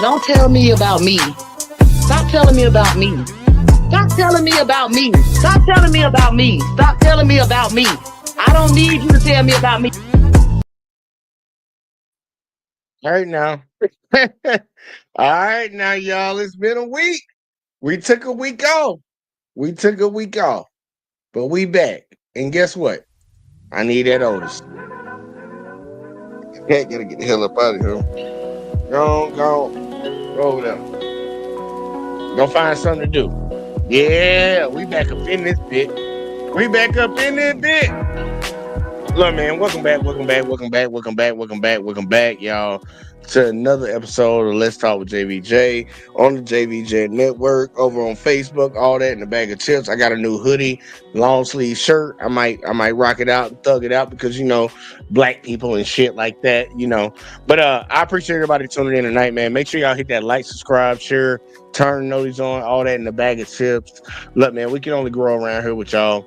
don't tell me about me. Stop telling me about me. Stop telling me about me. Stop telling me about me. Stop telling me about me. I don't need you to tell me about me. All right now. All right now, y'all. It's been a week. We took a week off. But we back. And guess what? I need that Otis. Hey, gotta get the hell up out of here. Go over there. Go find something to do. Yeah, we back up in this bit. Look, man, welcome back, y'all, to another episode of Let's Talk with JVJ on the JVJ Network, over on Facebook, all that in a bag of chips. I got a new hoodie, long sleeve shirt. I might rock it out and thug it out because, black people and shit like that, But I appreciate everybody tuning in tonight, man. Make sure y'all hit that like, subscribe, share, turn notice on, all that in a bag of chips. Look, man, we can only grow around here with y'all.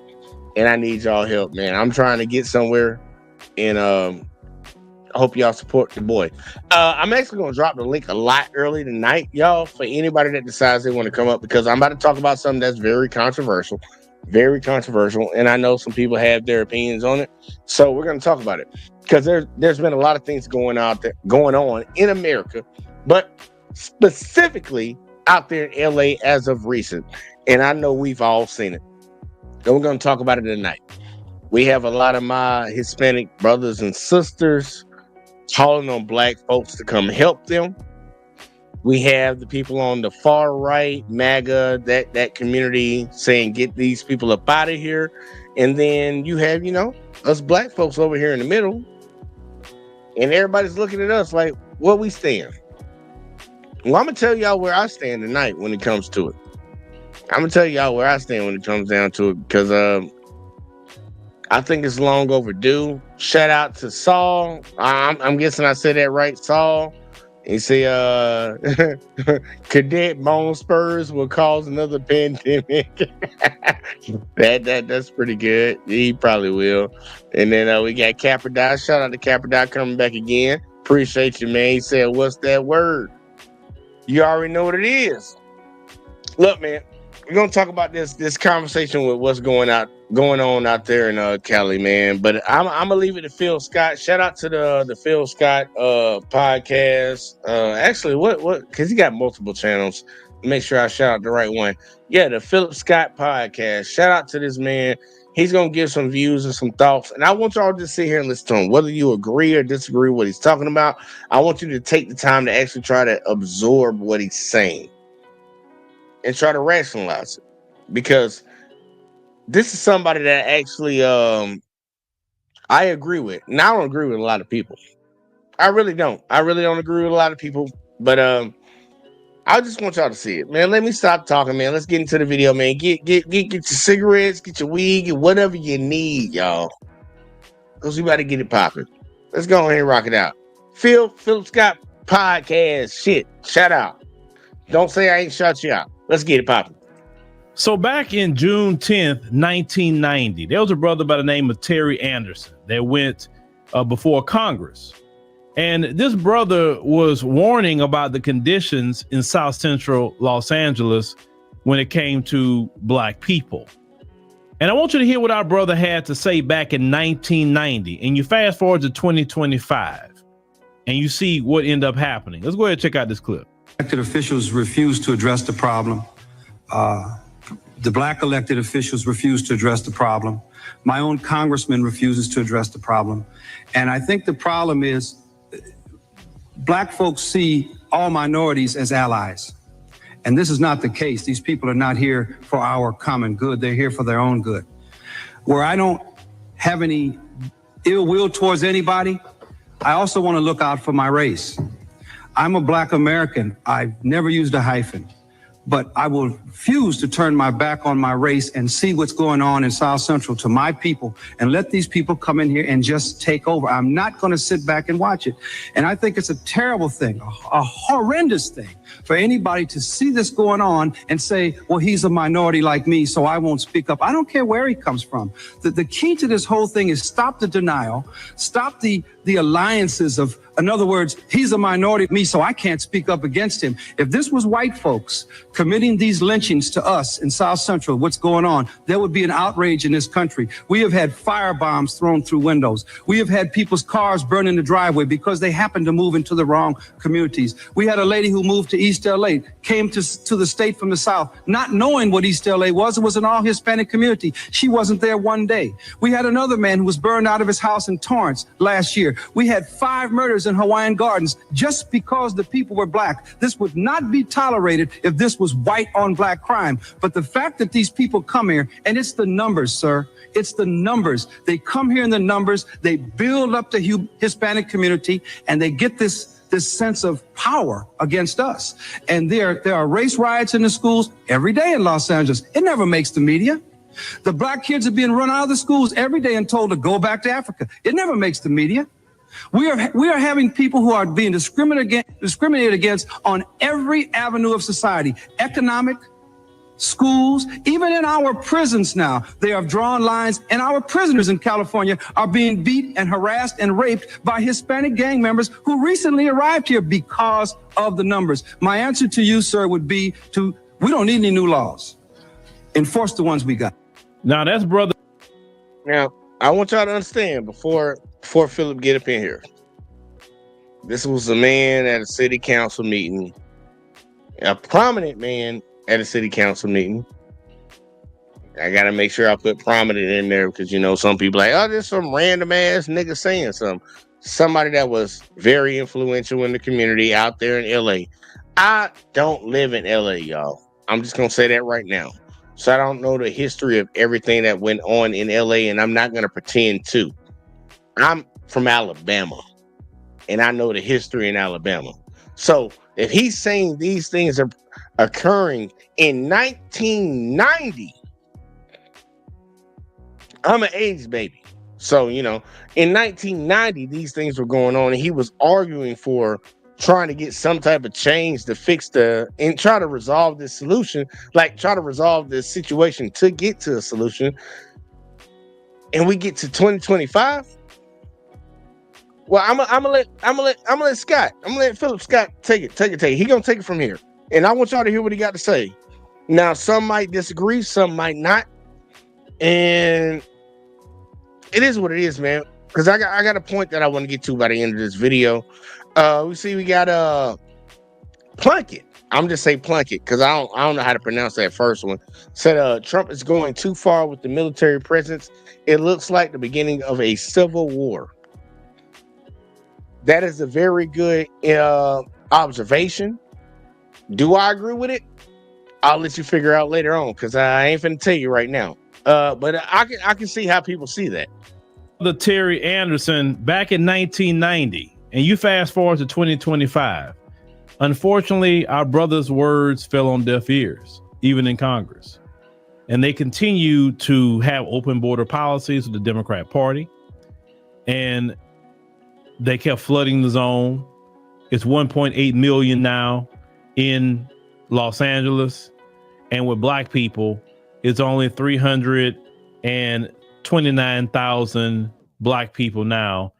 And I need y'all help, man. I'm trying to get somewhere, and I hope y'all support the boy. I'm actually going to drop the link a lot early tonight, y'all, for anybody that decides they want to come up, because I'm about to talk about something that's very controversial, and I know some people have their opinions on it. So we're going to talk about it, because there's been a lot of things going on in America, but specifically out there in LA as of recent, and I know we've all seen it. And we're going to talk about it tonight. We have a lot of my Hispanic brothers and sisters calling on black folks to come help them. We have the people on the far right, MAGA, that community, saying, get these people up out of here. And then you have, us black folks over here in the middle. And everybody's looking at us like, where we stand. Well, I'm going to tell y'all where I stand tonight when it comes to it. I'm going to tell y'all where I stand when it comes down to it, because I think it's long overdue. Shout out to Saul. I'm guessing I said that right, Saul. He said, cadet bone spurs will cause another pandemic. That's pretty good. He probably will. And then we got Capradine. Shout out to Capradine coming back again. Appreciate you, man. He said, what's that word? You already know what it is. Look, man. We're gonna talk about this conversation with what's going on out there in Cali, man. But I'm gonna leave it to Phil Scott. Shout out to the Phil Scott podcast. Actually, what? Because he got multiple channels. Make sure I shout out the right one. Yeah, the Philip Scott podcast. Shout out to this man. He's gonna give some views and some thoughts, and I want y'all to sit here and listen to him. Whether you agree or disagree with what he's talking about, I want you to take the time to actually try to absorb what he's saying and try to rationalize it, because this is somebody that actually I agree with. Now, I don't agree with a lot of people. I really don't. I really don't agree with a lot of people. But I just want y'all to see it, man. Let me stop talking, man. Let's get into the video, man. Get your cigarettes, get your weed, get whatever you need, y'all, because we about to get it popping. Let's go ahead and rock it out. Philip Scott podcast shit. Shout out. Don't say I ain't shut you out. Let's get it popping. So back in June 10th, 1990, there was a brother by the name of Terry Anderson that went before Congress. And this brother was warning about the conditions in South Central Los Angeles when it came to black people. And I want you to hear what our brother had to say back in 1990. And you fast forward to 2025 and you see what ended up happening. Let's go ahead and check out this clip. Elected officials refused to address the problem. The black elected officials refused to address the problem. My own congressman refuses to address the problem. And I think the problem is black folks see all minorities as allies. And this is not the case. These people are not here for our common good. They're here for their own good. Where I don't have any ill will towards anybody, I also want to look out for my race. I'm a black American. I've never used a hyphen, but I will refuse to turn my back on my race and see what's going on in South Central to my people and let these people come in here and just take over. I'm not going to sit back and watch it. And I think it's a terrible thing, a horrendous thing for anybody to see this going on and say, well, he's a minority like me, so I won't speak up. I don't care where he comes from. The key to this whole thing is stop the denial, stop the the alliances of, in other words, he's a minority of me, so I can't speak up against him. If this was white folks committing these lynchings to us in South Central, what's going on, there would be an outrage in this country. We have had firebombs thrown through windows. We have had people's cars burned in the driveway because they happened to move into the wrong communities. We had a lady who moved to East LA, came to the state from the South, not knowing what East LA was. It was an all Hispanic community. She wasn't there one day. We had another man who was burned out of his house in Torrance last year. We had 5 murders in Hawaiian Gardens just because the people were black. This would not be tolerated if this was white on black crime. But the fact that these people come here, and it's the numbers, sir, it's the numbers. They come here in the numbers, they build up the Hispanic community, and they get this sense of power against us. And there are race riots in the schools every day in Los Angeles. It never makes the media. The black kids are being run out of the schools every day and told to go back to Africa. It never makes the media. We are having people who are being discriminated against on every avenue of society, economic, schools, even in our prisons now. They have drawn lines, and our prisoners in California are being beat and harassed and raped by Hispanic gang members who recently arrived here because of the numbers. My answer to you, sir, would be we don't need any new laws. Enforce the ones we got. Now that's brother. Now, I want y'all to understand before Philip get up in here. This was a man at a city council meeting, a prominent man at a city council meeting. I got to make sure I put prominent in there because, you know, some people like, oh, there's some random ass nigga saying something. Somebody that was very influential in the community out there in LA. I don't live in LA, y'all. I'm just going to say that right now. So I don't know the history of everything that went on in LA, and I'm not going to pretend to. I'm from Alabama, and I know the history in Alabama. So if he's saying these things are occurring in 1990, I'm an AIDS baby. So, you know, in 1990, these things were going on, and he was arguing for trying to get some type of change to fix and try to resolve this solution, like try to resolve this situation to get to a solution. And we get to 2025. Well, I'm gonna let Scott. I'm gonna let Philip Scott take it. He gonna take it from here, and I want y'all to hear what he got to say. Now, some might disagree, some might not, and it is what it is, man. Because I got a point that I want to get to by the end of this video. We got Plunkett. I'm just say Plunkett because I don't know how to pronounce that first one. Said Trump is going too far with the military presence. It looks like the beginning of a civil war. That is a very good observation. Do I agree with it? I'll let you figure out later on because I ain't finna tell you right now. But I can see how people see that. The Terry Anderson back in 1990, and you fast forward to 2025. Unfortunately, our brother's words fell on deaf ears, even in Congress. And they continue to have open border policies with the Democrat Party. And they kept flooding the zone. It's 1.8 million now in Los Angeles. And with black people, it's only 329,000 black people now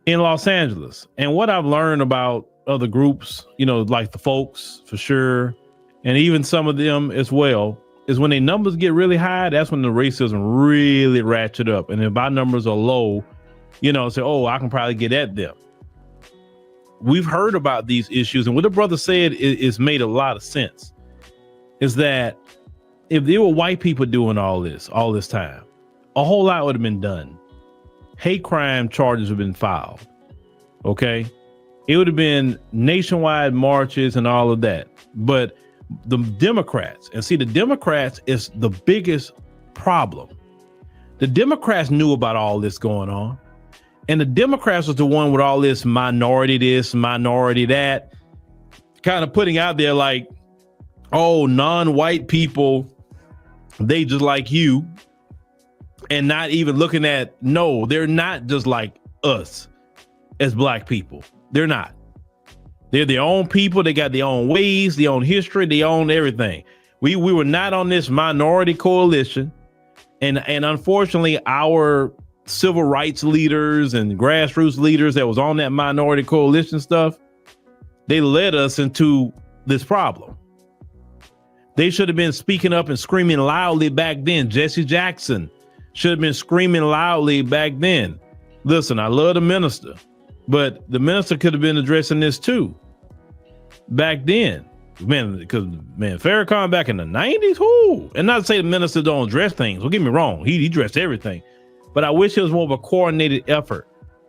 in Los Angeles. And what I've learned about other groups, you know, like the folks for sure, and even some of them as well, is when their numbers get really high, that's when the racism really ratchet up. And if our numbers are low, you know, say, oh, I can probably get at them. We've heard about these issues, and what the brother said is made a lot of sense. Is that if there were white people doing all this time, a whole lot would have been done. Hate crime charges have been filed. Okay. It would have been nationwide marches and all of that. But the Democrats, and see, the Democrats is the biggest problem. The Democrats knew about all this going on. And the Democrats was the one with all this minority this, minority that, kind of putting out there like, oh, non-white people, they just like you. And not even looking at, no, they're not just like us as black people. They're not. They're their own people. They got their own ways, their own history, their own everything. We were not on this minority coalition. And unfortunately, our civil rights leaders and grassroots leaders that was on that minority coalition stuff, they led us into this problem. They should have been speaking up and screaming loudly back then. Jesse Jackson should have been screaming loudly back then. Listen, I love the minister, but the minister could have been addressing this too back then. Man, because Farrakhan back in the 90s, whoo. And not to say the minister don't address things. Don't get me wrong. He addressed everything. But I wish it was more of a coordinated effort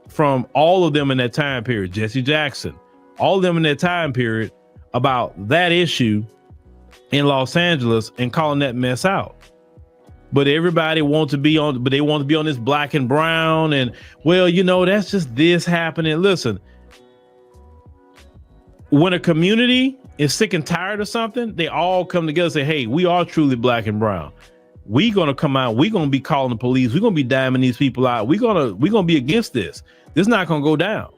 from all of them in that time period. Jesse Jackson, all of them in that time period about that issue in Los Angeles and calling that mess out. But everybody wants to be on, but they want to be on this black and brown. And well, you know, that's just this happening. Listen, when a community is sick and tired of something, they all come together and say, hey, we are truly black and brown. We're going to come out. We're going to be calling the police. We're going to be diming these people out. We're going to be against this. This is not going to go down.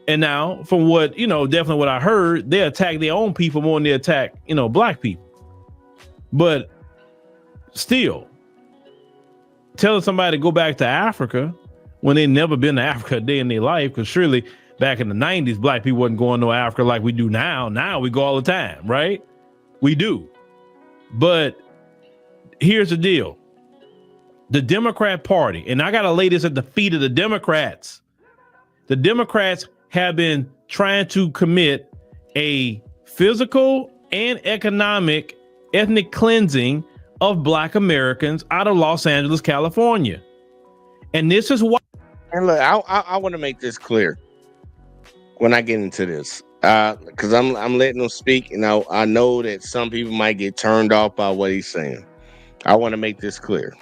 And now from what, you know, definitely what I heard, they attack their own people more than they attack, you know, black people. But still telling somebody to go back to Africa when they never been to Africa a day in their life, because surely back in the 90s, black people wasn't going to Africa like we do now. Now we go all the time, right? We do. But here's the deal. The Democrat Party, and I got to lay this at the feet of the Democrats. The Democrats have been trying to commit a physical and economic ethnic cleansing of black Americans out of Los Angeles, California. And this is why. And look, I want to make this clear when I get into this, because I'm letting them speak, and I know that some people might get turned off by what he's saying. I want to make this clear.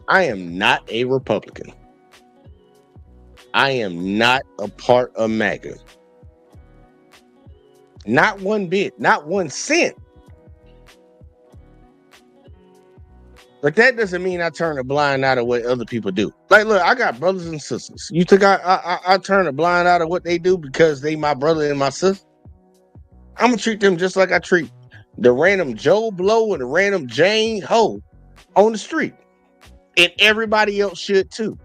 I am not a Republican. I am not a part of MAGA. Not one bit, not 1 cent. But that doesn't mean I turn a blind eye to what other people do. Like, look, I got brothers and sisters. You think I turn a blind eye to what they do because they my brother and my sister? I'm gonna treat them just like I treat the random Joe Blow and the random Jane Ho on the street. And everybody else should too.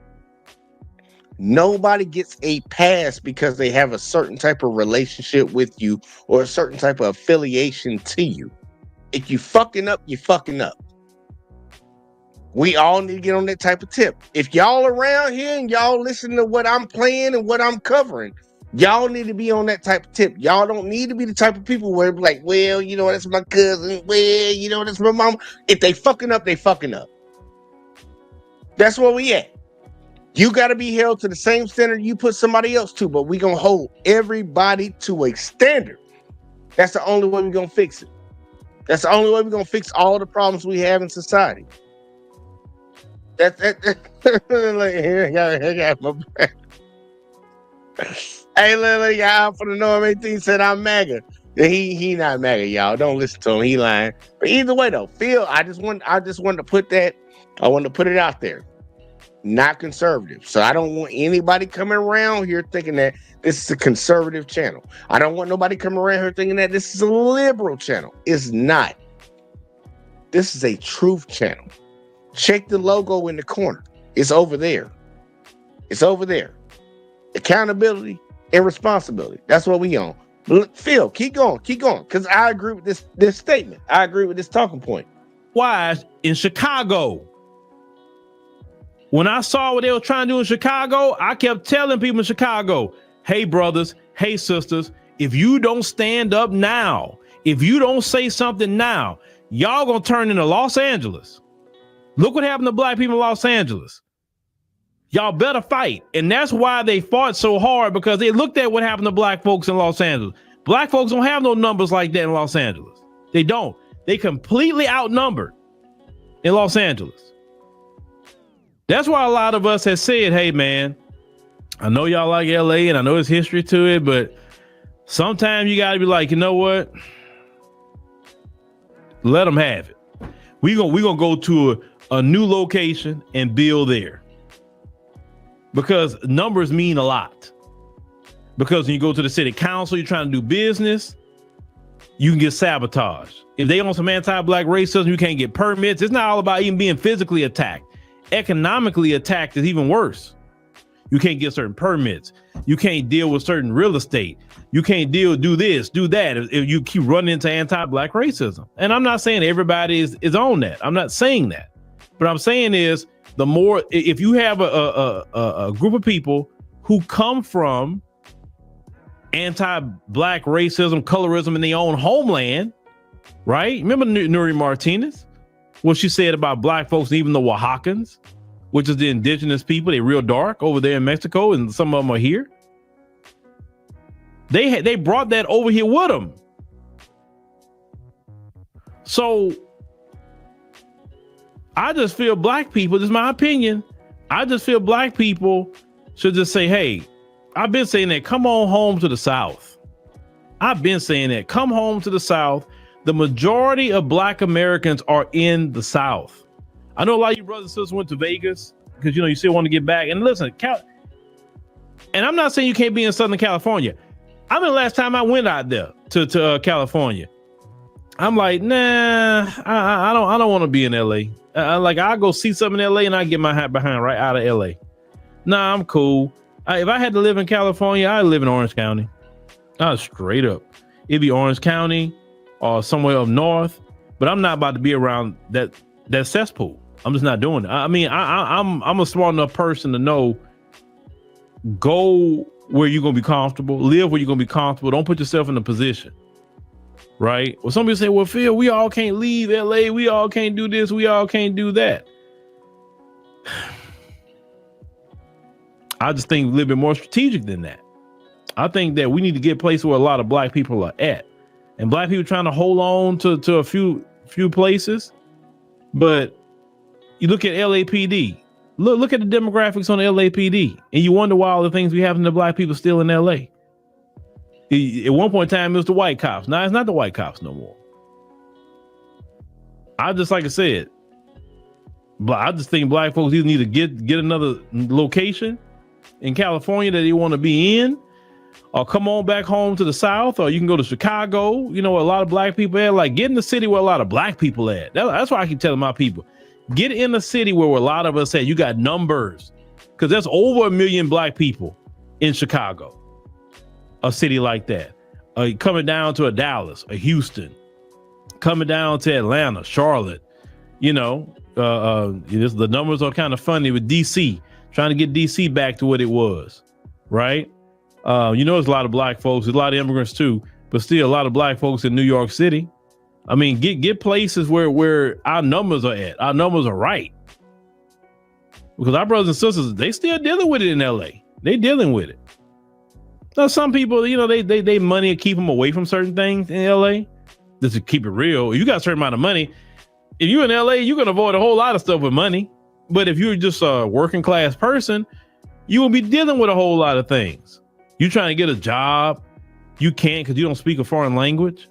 Nobody gets a pass because they have a certain type of relationship with you or a certain type of affiliation to you. If you fucking up, you fucking up. We all need to get on that type of tip. If y'all around here and y'all listen to what I'm playing and what I'm covering, y'all need to be on that type of tip. Y'all don't need to be the type of people where it's like, well, you know, that's my cousin. Well, you know, that's my mom. If they fucking up, they fucking up. That's where we at. You got to be held to the same standard you put somebody else to, but we going to hold everybody to a standard. That's the only way we're going to fix it. That's the only way we're going to fix all the problems we have in society. Look, here, I got my back. Hey, look, y'all for the Norm 18 said I'm MAGA. He not MAGA, y'all. Don't listen to him. He lying. But either way, though, Phil, I just wanted to put that. I wanted to put it out there. Not conservative. So I don't want anybody coming around here thinking that this is a conservative channel. I don't want nobody coming around here thinking that this is a liberal channel. It's not. This is a truth channel. Check the logo in the corner. It's over there. It's over there. Accountability and responsibility. That's what we on. Phil, keep going. Because I agree with this statement. I agree with this talking point. Why in Chicago? When I saw what they were trying to do in Chicago, I kept telling people in Chicago, hey, brothers, hey, sisters, if you don't stand up now, if you don't say something now, y'all gonna turn into Los Angeles. Look what happened to black people in Los Angeles. Y'all better fight. And that's why they fought so hard, because they looked at what happened to black folks in Los Angeles. Black folks don't have no numbers like that in Los Angeles. They don't. They completely outnumbered in Los Angeles. That's why a lot of us have said, hey, man, I know y'all like LA and I know there's history to it, but sometimes you got to be like, you know what? Let them have it. We're gonna go to a new location and build there. Because numbers mean a lot. Because when you go to the city council, you're trying to do business, you can get sabotaged. If they on some anti-black racism, you can't get permits. It's not all about even being physically attacked. Economically attacked is even worse. You can't get certain permits. You can't deal with certain real estate. You can't do this, do that if you keep running into anti-black racism. And I'm not saying everybody is on that. I'm not saying that. But I'm saying is the more, if you have a group of people who come from anti-black racism, colorism in their own homeland, right? Remember Nuri Martinez? What she said about black folks, even the Oaxacans, which is the indigenous people, they're real dark over there in Mexico, and some of them are here. They brought that over here with them. So I just feel black people, this is my opinion, I just feel black people should just say, hey, I've been saying that, come on home to the South. I've been saying that, come home to the South. The majority of black Americans are in the South. I know a lot of you brothers and sisters went to Vegas because, you still want to get back. And listen, and I'm not saying you can't be in Southern California. I mean, last time I went out there to California, I'm like, nah, I don't want to be in LA. I'll go see something in LA and I get my hat behind right out of LA. Nah, I'm cool. If I had to live in California, I'd live in Orange County. Straight up. It'd be Orange County or somewhere up north, but I'm not about to be around that cesspool. I'm just not doing it. I mean, I'm a smart enough person to know, go where you're going to be comfortable, live where you're going to be comfortable. Don't put yourself in a position, right? Well, some people say, well, Phil, we all can't leave LA. We all can't do this. We all can't do that. I just think a little bit more strategic than that. I think that we need to get places where a lot of black people are at, and black people trying to hold on to a few places. But you look at LAPD, look at the demographics on the LAPD, and you wonder why all the things we have in the black people still in LA. At one point in time, it was the white cops. Now it's not the white cops no more. I just, like I said, but I just think black folks either need to get another location in California that they want to be in, or come on back home to the South, or you can go to Chicago, where a lot of black people at. Like, get in the city where a lot of black people at. That's why I keep telling my people, get in the city where a lot of us at. You got numbers, because there's over 1 million black people in Chicago, a city like that. Coming down to a Dallas, a Houston, coming down to Atlanta, Charlotte. The numbers are kind of funny with DC, trying to get DC back to what it was, right? There's a lot of black folks, there's a lot of immigrants too, but still a lot of black folks in New York City. I mean, get places where our numbers are at. Our numbers are right. Because our brothers and sisters, they still dealing with it in LA. They dealing with it. Now, some people, they money to keep them away from certain things in LA. Just to keep it real, you got a certain amount of money. If you're in LA, you're going to avoid a whole lot of stuff with money. But if you're just a working class person, you will be dealing with a whole lot of things. You trying to get a job, you can't because you don't speak a foreign language.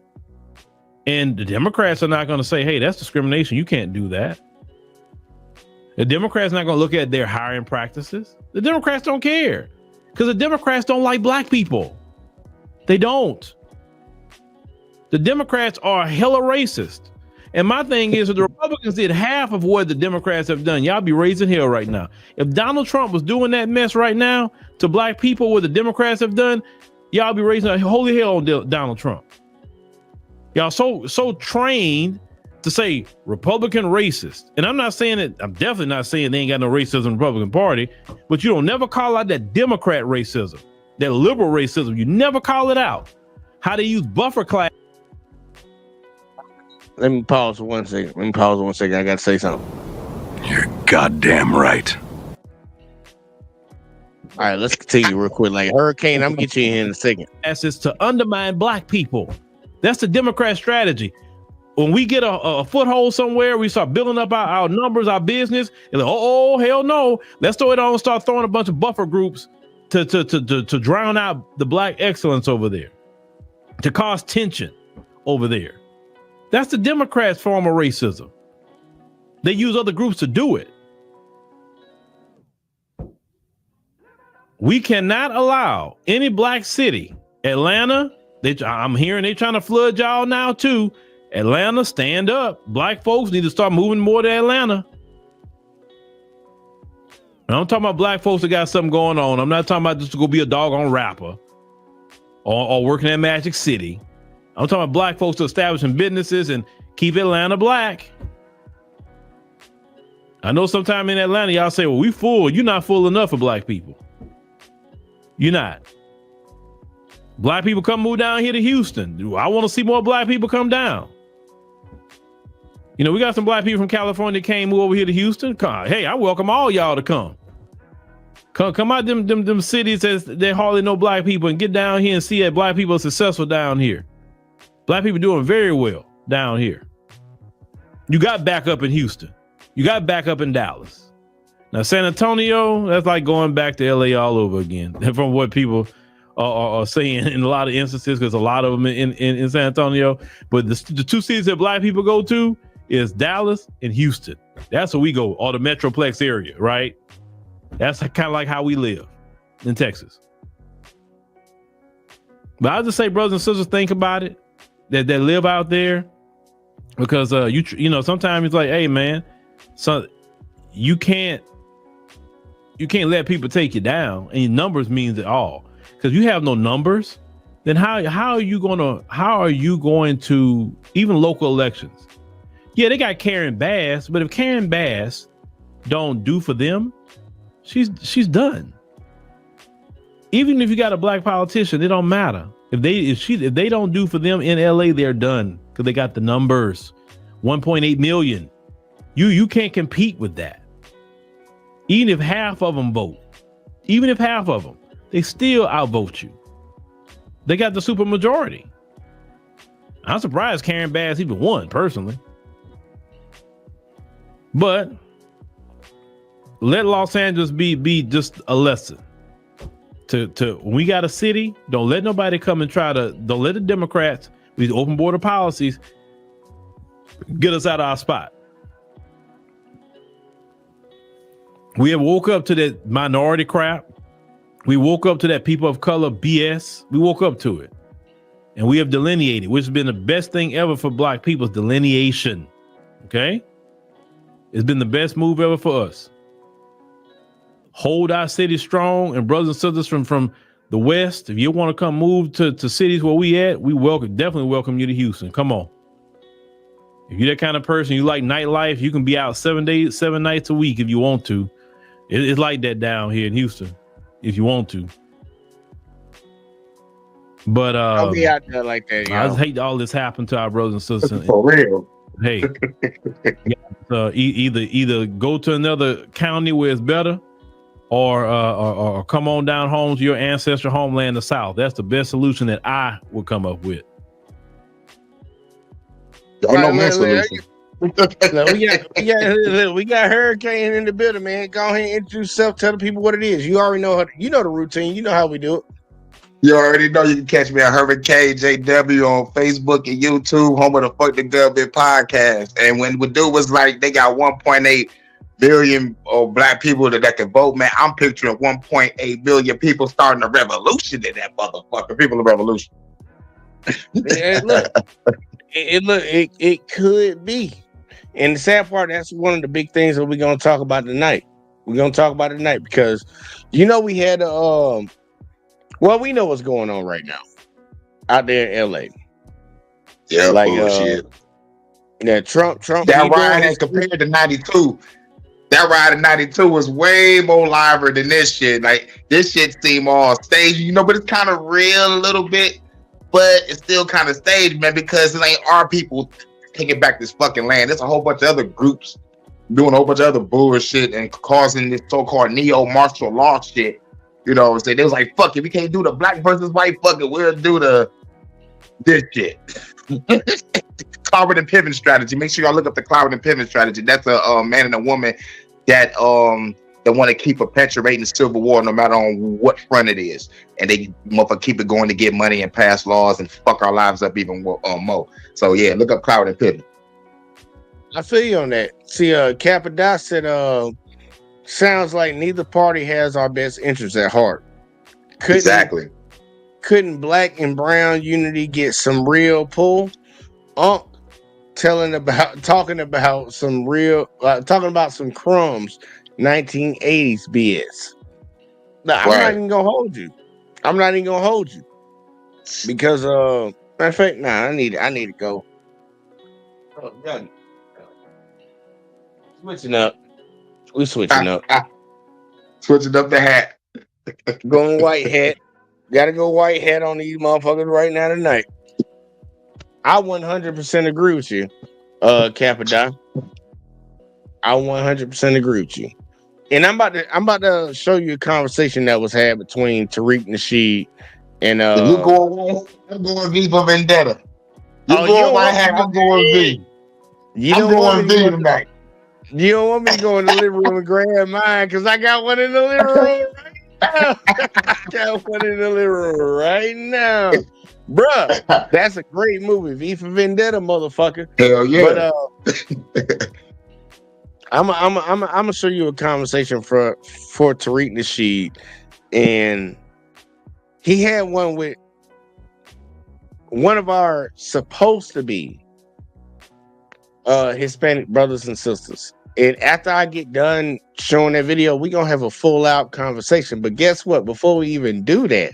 And the Democrats are not going to say, hey, that's discrimination. You can't do that. The Democrats not going to look at their hiring practices. The Democrats don't care because the Democrats don't like black people. They don't. The Democrats are hella racist. And my thing is, if the Republicans did half of what the Democrats have done, y'all be raising hell right now. If Donald Trump was doing that mess right now to black people, what the Democrats have done, y'all be raising holy hell on Donald Trump. Y'all so trained to say Republican racist. And I'm not saying it, I'm definitely not saying they ain't got no racism in the Republican Party, but you don't never call out that Democrat racism, that liberal racism. You never call it out. How they use buffer class. Let me pause for 1 second. I got to say something. You're goddamn right. All right, let's continue real quick. Like Hurricane, I'm going to get you in here in a second. Is to undermine black people. That's the Democrat strategy. When we get a foothold somewhere, we start building up our numbers, our business. And like, oh, hell no. Let's throw it on and start throwing a bunch of buffer groups to drown out the black excellence over there, to cause tension over there. That's the Democrats' form of racism. They use other groups to do it. We cannot allow any black city, Atlanta, I'm hearing they trying to flood y'all now too. Atlanta, stand up. Black folks need to start moving more to Atlanta. And I'm talking about black folks that got something going on. I'm not talking about just to go be a doggone rapper or working at Magic City. I'm talking about black folks establishing businesses and keep Atlanta black. I know sometime in Atlanta, y'all say, well, we full. You're not full enough for black people. You're not. Black people come move down here to Houston. I want to see more black people come down. You know, we got some black people from California that came move over here to Houston. Hey, I welcome all y'all to come. Come out them cities that they hardly know black people and get down here and see that black people are successful down here. Black people doing very well down here. You got backup in Houston. You got backup in Dallas. Now, San Antonio, that's like going back to LA all over again from what people are saying in a lot of instances, because a lot of them in San Antonio. But the two cities that black people go to is Dallas and Houston. That's where we go, or the Metroplex area, right? That's kind of like how we live in Texas. But I'll just say, brothers and sisters, think about it, that live out there, because you know, sometimes it's like, hey man, so you can't let people take you down, and numbers means it all. Because you have no numbers, then how are you going to even local elections? Yeah, they got Karen Bass, but if Karen Bass don't do for them, she's done. Even if you got a black politician, it don't matter. If they don't do for them in LA, they're done, because they got the numbers. 1.8 million. You can't compete with that. Even if half of them vote, they still outvote you. They got the super majority. I'm surprised Karen Bass even won, personally. But let Los Angeles be just a lesson. To when we got a city, don't let nobody come and don't let the Democrats, these open border policies, get us out of our spot. We have woke up to that minority crap. We woke up to that people of color BS. We woke up to it. And we have delineated, which has been the best thing ever for black people, is delineation. Okay? It's been the best move ever for us. Hold our city strong, and brothers and sisters from the West, if you want to come move to cities where we at, we definitely welcome you to Houston. Come on. If you're that kind of person, you like nightlife, you can be out 7 nights a week if you want to. It's like that down here in Houston, if you want to. But I'll be out there like that. I just hate all this happened to our brothers and sisters. For real. Hey, either go to another county where it's better, or come on down home to your ancestral homeland, the South. That's the best solution that I would come up with. Y'all know my solution. We got Hurricane in the building, man. Go ahead and introduce yourself. Tell the people what it is. You already know you know the routine. You know how we do it. You already know you can catch me at Hurricane JW on Facebook and YouTube, home of the Fuck the Government podcast. And when we do was like they got 1.8 billion black people that can vote, man. I'm picturing 1.8 billion people starting a revolution in that motherfucker. People of revolution. It could be. And the sad part, that's one of the big things that we're going to talk about tonight. We're going to talk about it tonight because, you know, we had we know what's going on right now out there in LA. Yeah, like bullshit. Yeah, Trump. That ride as compared to 92. That ride in 92 was way more liver than this shit. Like, this shit seemed all staged, you know, but it's kind of real a little bit, but it's still kind of staged, man, because it ain't our people taking back this fucking land. There's a whole bunch of other groups doing a whole bunch of other bullshit and causing this so-called neo-martial law shit. You know, so they was like, fuck it, we can't do the black versus white, fuck it, we'll do this shit. Cloward and pivot strategy. Make sure y'all look up the Cloward and pivot strategy. That's a man and a woman that want to keep perpetuating the Civil War no matter on what front it is. And they motherfucker keep it going to get money and pass laws and fuck our lives up even more. So yeah, look up Cloward and pivot. I feel you on that. See, Capadot said, sounds like neither party has our best interests at heart. Exactly. couldn't black and brown unity get some real pull? Talking about some crumbs 1980s BS. No, I'm not Right. even gonna hold you. Because matter of fact, I need to go. Oh, God. Switching up. We switching up. Switching up the hat. Going white hat. Gotta go white hat on these motherfuckers right now tonight. I 100% agree with you, Capadon. I 100% agree with you. And I'm about to show you a conversation that was had between Tariq Nasheed and If you go away, I'm going V for Vendetta. You go white hat, I'm going V. I'm going V tonight. You don't want me to go in the living room and grab mine because I got one in the living room right now. Bruh, that's a great movie. V for Vendetta, motherfucker. Hell yeah. But I'm gonna show you a conversation for Tariq Nasheed, and he had one with one of our supposed to be Hispanic brothers and sisters. And after I get done showing that video, we're gonna have a full out conversation. But guess what? Before we even do that,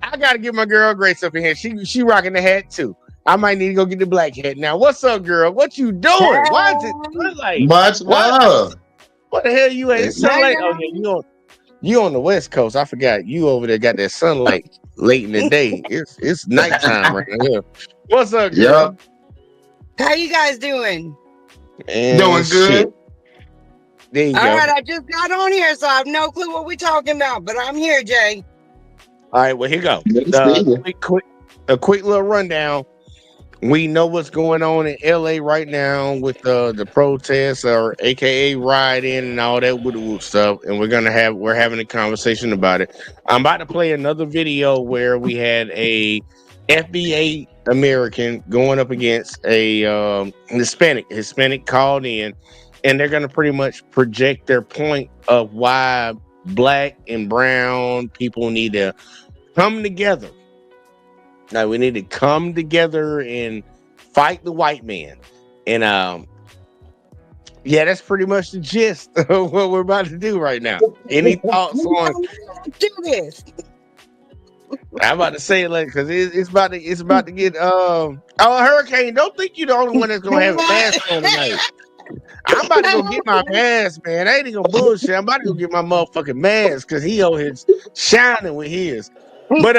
I gotta get my girl Grace up in here. She rocking the hat too. I might need to go get the black hat now. What's up, girl? What you doing? Why is it sunlight? Much love. What the hell you at? It's sunlight. Oh yeah, you on the West Coast. I forgot. You over there got that sunlight late in the day. It's nighttime right now. What's up, girl? Yep. How you guys doing? And doing good. There you All go. right, I just got on here, so I have no clue what we're talking about, but I'm here, Jay. All right, well, here you go. A quick little rundown. We know what's going on in LA right now with the protests, or AKA rioting and all that wood stuff, and we're having a conversation about it. I'm about to play another video where we had a FBA American going up against a Hispanic called in, and they're going to pretty much project their point of why black and brown people need to come together. Now we need to come together and fight the white man. And yeah, that's pretty much the gist of what we're about to do right now. Any thoughts on do this? I'm about to say it like because it's about to get Hurricane. Don't think you're the only one that's gonna have a mask on tonight. I'm about to go get my mask, man. I ain't even gonna bullshit. I'm about to go get my motherfucking mask because he over here shining with his. But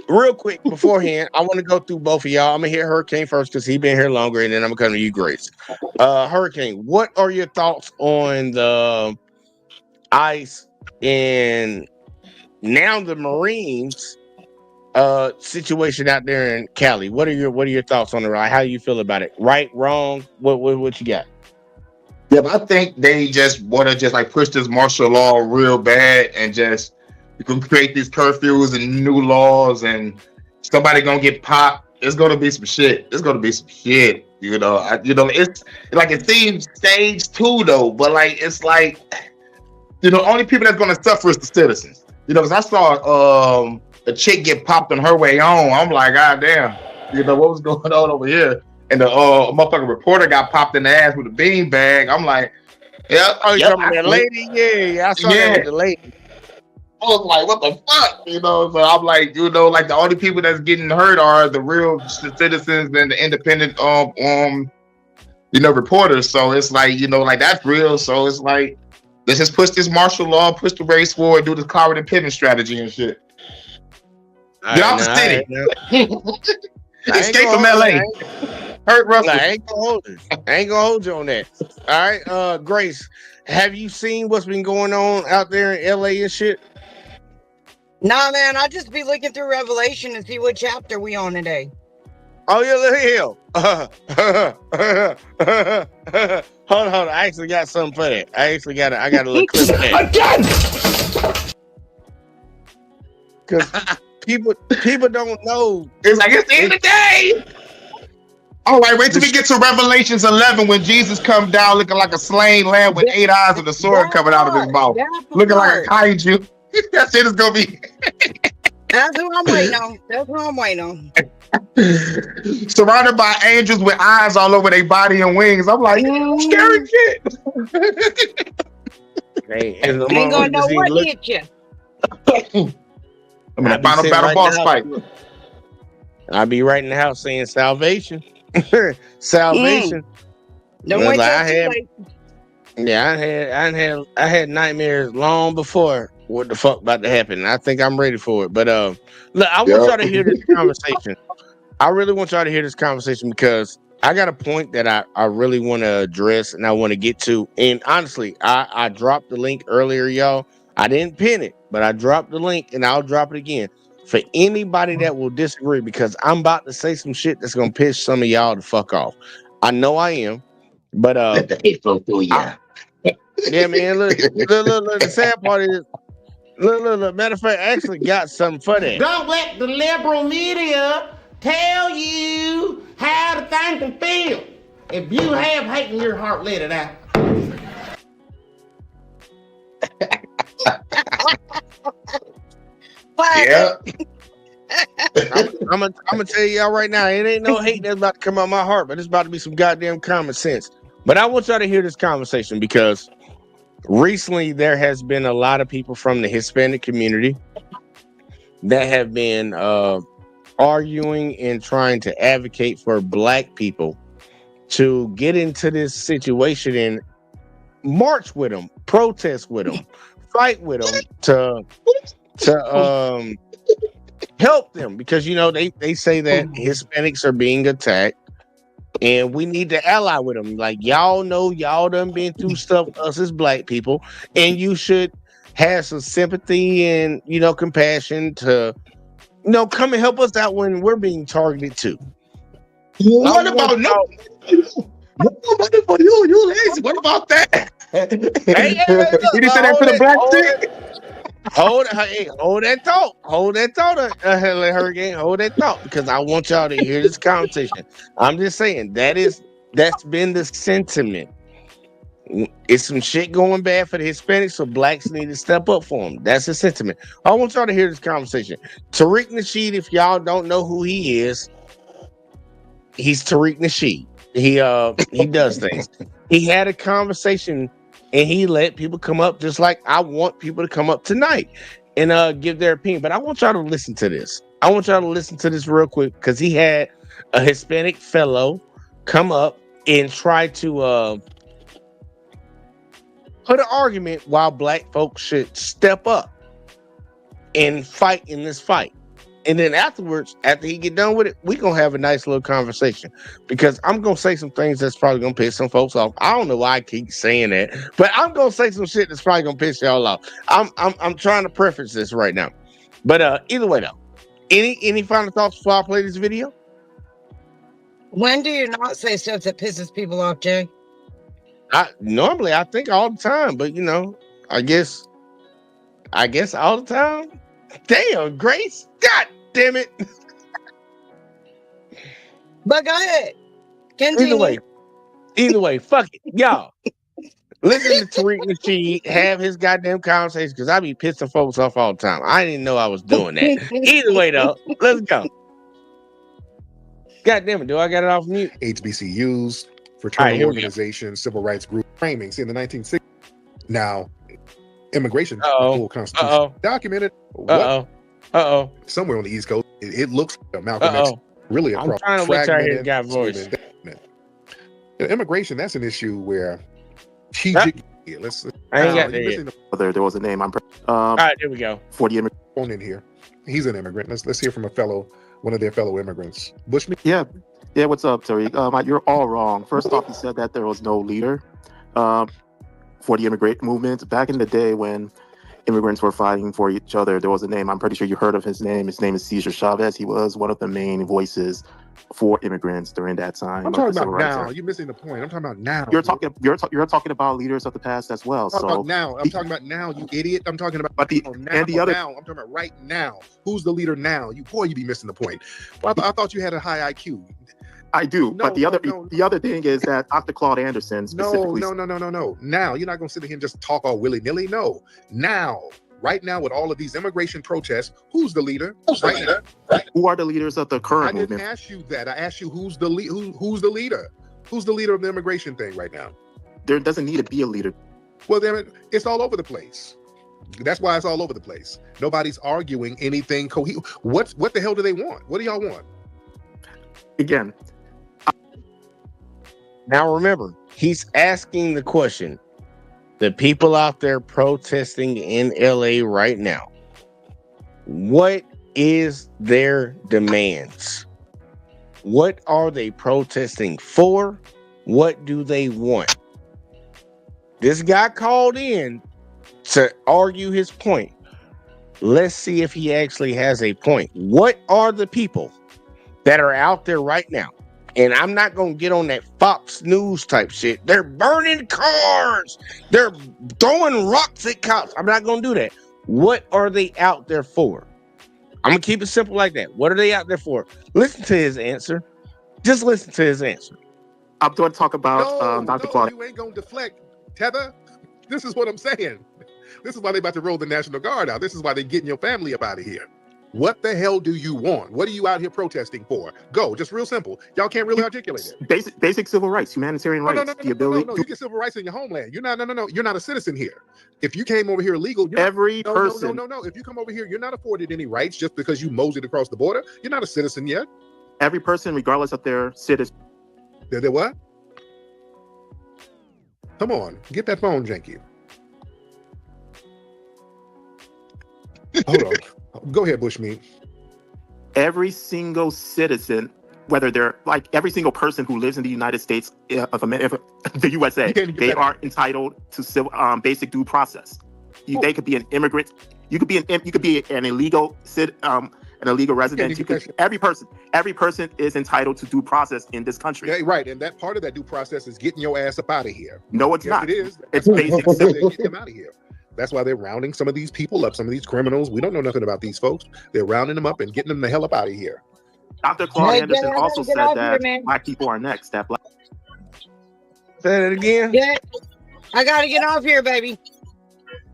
real quick beforehand, I want to go through both of y'all. I'm gonna hit Hurricane first because he been here longer, and then I'm gonna come to you, Grace. Hurricane, what are your thoughts on the ICE and now the Marines situation out there in Cali? What are your thoughts on it? How you feel about it? Right, wrong? What you got? Yeah, but I think they just want to just like push this martial law real bad and just you can create these curfews and new laws and somebody gonna get popped. It's gonna be some shit. It's gonna be some shit. It's like it seems stage 2 though, but like it's like only people that's gonna suffer is the citizens. Because I saw a chick get popped on her way home. I'm like, God damn, what was going on over here? And the motherfucking reporter got popped in the ass with a bean bag. I'm like, yeah. Oh, you talking about that lady? Yeah, I saw that with the lady. I was like, what the fuck? So I'm like, like the only people that's getting hurt are the real citizens and the independent reporters. So it's like, like that's real. So it's like, let's just push this martial law, push the race war, and do the Coward and Pittman strategy and shit. Get out the city. Escape from LA. Hurt Russell. I ain't gonna hold you on that. All right, Grace, have you seen what's been going on out there in LA and shit? Nah, man, I just be looking through Revelation and see what chapter we on today. Oh yeah, look here. Hold on. I actually got something for that. I got a little clip of that. Because people don't know. It's like it's the end of the day. All right, wait till we get to Revelations 11 when Jesus comes down looking like a slain lamb with 8 eyes and a sword coming out of his mouth. Looking like a kaiju. That shit is going to be... That's who I'm waiting on. That's who I'm waiting on. Surrounded by angels with eyes all over their body and wings. I'm like, scary shit. Hey, Ain't gonna know what hit you. I'm in a final battle boss fight. I'll be right in the house saying salvation. Salvation. Don't wait till too late. Yeah, I had nightmares long before what the fuck about to happen. I think I'm ready for it. But look, I want y'all to hear this conversation. I really want y'all to hear this conversation because I got a point that I really want to address and I want to get to. And honestly, I dropped the link earlier, y'all. I didn't pin it, but I dropped the link and I'll drop it again for anybody that will disagree because I'm about to say some shit that's gonna piss some of y'all the fuck off. I know I am, but yeah, man. Look, the sad part is, look. Matter of fact, I actually got something for that. Don't let the liberal media tell you how to think and feel. If you have hate in your heart, let it out. Yeah. I'm gonna tell y'all right now, it ain't no hate that's about to come out my heart, but it's about to be some goddamn common sense. But I want y'all to hear this conversation because recently there has been a lot of people from the Hispanic community that have been arguing and trying to advocate for black people to get into this situation and march with them, protest with them, fight with them to help them because they say that Hispanics are being attacked and we need to ally with them. Like y'all know y'all done been through stuff us as black people and you should have some sympathy and compassion to come and help us out when we're being targeted too. What about no? You lazy. What about that? Hey, you said that for the black chick? Hold that thought. Hold that thought, Hurricane. Hold that thought because I want y'all to hear this conversation. I'm just saying that's been the sentiment. It's some shit going bad for the Hispanics, so blacks need to step up for them. That's the sentiment. I want y'all to hear this conversation. Tariq Nasheed, if y'all don't know who he is, he's Tariq Nasheed. He does things. He had a conversation and he let people come up just like I want people to come up tonight and give their opinion. But I want y'all to listen to this. I want y'all to listen to this real quick because he had a Hispanic fellow come up and try to put an argument while black folks should step up and fight in this fight. And then afterwards, after he get done with it, we gonna have a nice little conversation because I'm gonna say some things that's probably gonna piss some folks off. I don't know why I keep saying that, but I'm gonna say some shit that's probably gonna piss y'all off. I'm trying to preface this right now, but either way though, any final thoughts before I play this video? When do you not say stuff that pisses people off, Jay? Normally I think all the time, but I guess all the time. Damn, Grace. God damn it. But go ahead. Continue. Either way, fuck it. Y'all. Listen to Tariq Nasheed have his goddamn conversation because I be pissing folks off all the time. I didn't know I was doing that. Either way, though, let's go. God damn it, do I got it off mute? HBCUs, fraternal organizations, civil rights group framings in the 1960s. Now, immigration, full constitution documented. Somewhere on the East Coast, it looks like Malcolm X really across. I'm trying to wait till I hear the guy voice. Immigration, that's an issue where I ain't got there yet. There was a name. All right, there we go. 40 immigrants in here. He's an immigrant. Let's hear from one of their fellow immigrants. Bushman. Yeah. What's up, Tariq? You're all wrong. First off, you said that there was no leader for the immigrant movement back in the day when immigrants were fighting for each other. There was a name. I'm pretty sure you heard of his name. His name is Cesar Chavez. He was one of the main voices for immigrants during that time. I'm talking about now. You're missing the point. I'm talking about now. You're talking about leaders of the past as well. I'm talking about now. I'm talking about now, you idiot. I'm talking about now. I'm talking about right now. Who's the leader now? You be missing the point. Well, I thought you had a high IQ. I do, No, but the other thing is that Dr. Claude Anderson specifically. No. Now you're not going to sit here and just talk all willy nilly. No, now, right now, with all of these immigration protests, who's the leader? Right now, who are the leaders of the current movement? I didn't ask you that. I asked you who's the who's the leader? Who's the leader of the immigration thing right now? There doesn't need to be a leader. Well, then it's all over the place. That's why it's all over the place. Nobody's arguing anything. What the hell do they want? What do y'all want? Again. Now remember, he's asking the question. The people out there protesting in LA right now, what is their demands? What are they protesting for? What do they want? This guy called in to argue his point. Let's see if he actually has a point. What are the people that are out there right now? And I'm not going to get on that Fox News type shit. They're burning cars. They're throwing rocks at cops. I'm not going to do that. What are they out there for? I'm going to keep it simple like that. What are they out there for? Listen to his answer. Just listen to his answer. I'm going to talk about Dr. Claude. You ain't going to deflect, Tether. This is what I'm saying. This is why they about to roll the National Guard out. This is why they're getting your family up out of here. What the hell do you want? What are you out here protesting for? Go, just real simple. Y'all can't really articulate it. Basic civil rights, humanitarian rights. No. You get civil rights in your homeland. You're not. No. You're not a citizen here. If you came over here illegal, every person. No. If you come over here, you're not afforded any rights just because you moseyed across the border. You're not a citizen yet. Every person, regardless of their citizen. They're what? Come on, get that phone, Janky. Hold on. Go ahead, Bushmeat. Every single citizen, whether they're like every single person who lives in the United States of America, the USA, they are entitled to civil, basic due process. They could be an immigrant. You could be an illegal resident. Every person is entitled to due process in this country. Yeah, right, and that part of that due process is getting your ass up out of here. No, it's not. It is. It's basic. Getting them out of here. That's why they're rounding some of these people up, some of these criminals. We don't know nothing about these folks. They're rounding them up and getting them the hell up out of here. Dr. Claude Anderson also said that black people are next. That black. Say it again. Yeah, I gotta get off here, baby.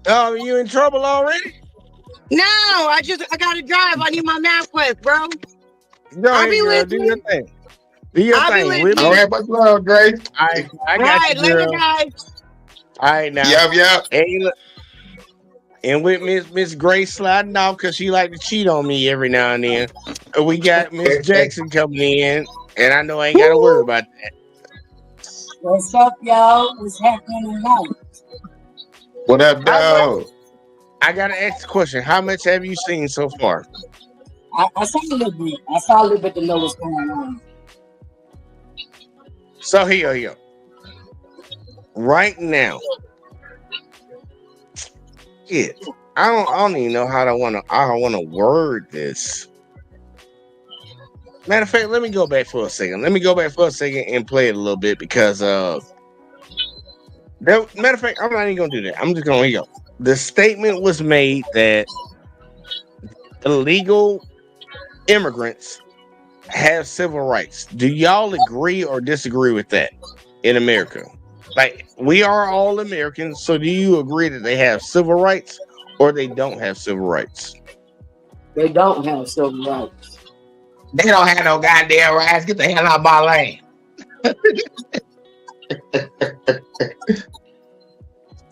Oh, you in trouble already? No, I gotta drive. I need my MapQuest, bro. No, I'll be listening. Do your thing. Do your thing. All right, much love, Grace. I got you, girl. Later, guys. All right, now. Yep. And with Miss Grace sliding off because she like to cheat on me every now and then. We got Miss Jackson coming in, and I know I ain't got to worry about that. What's up, y'all? What's happening tonight? What up, dog? I got to ask the question. How much have you seen so far? I saw a little bit. I saw a little bit to know what's going on. So here. Right now, I don't even know how I want to word this. Matter of fact, let me go back for a second. And play it a little bit because matter of fact, I'm not even gonna do that. I'm just gonna go. The statement was made that illegal immigrants have civil rights. Do y'all agree or disagree with that in America? Like, we are all Americans, so do you agree that they have civil rights or they don't have civil rights? They don't have civil rights. They don't have no goddamn rights. Get the hell out of my lane.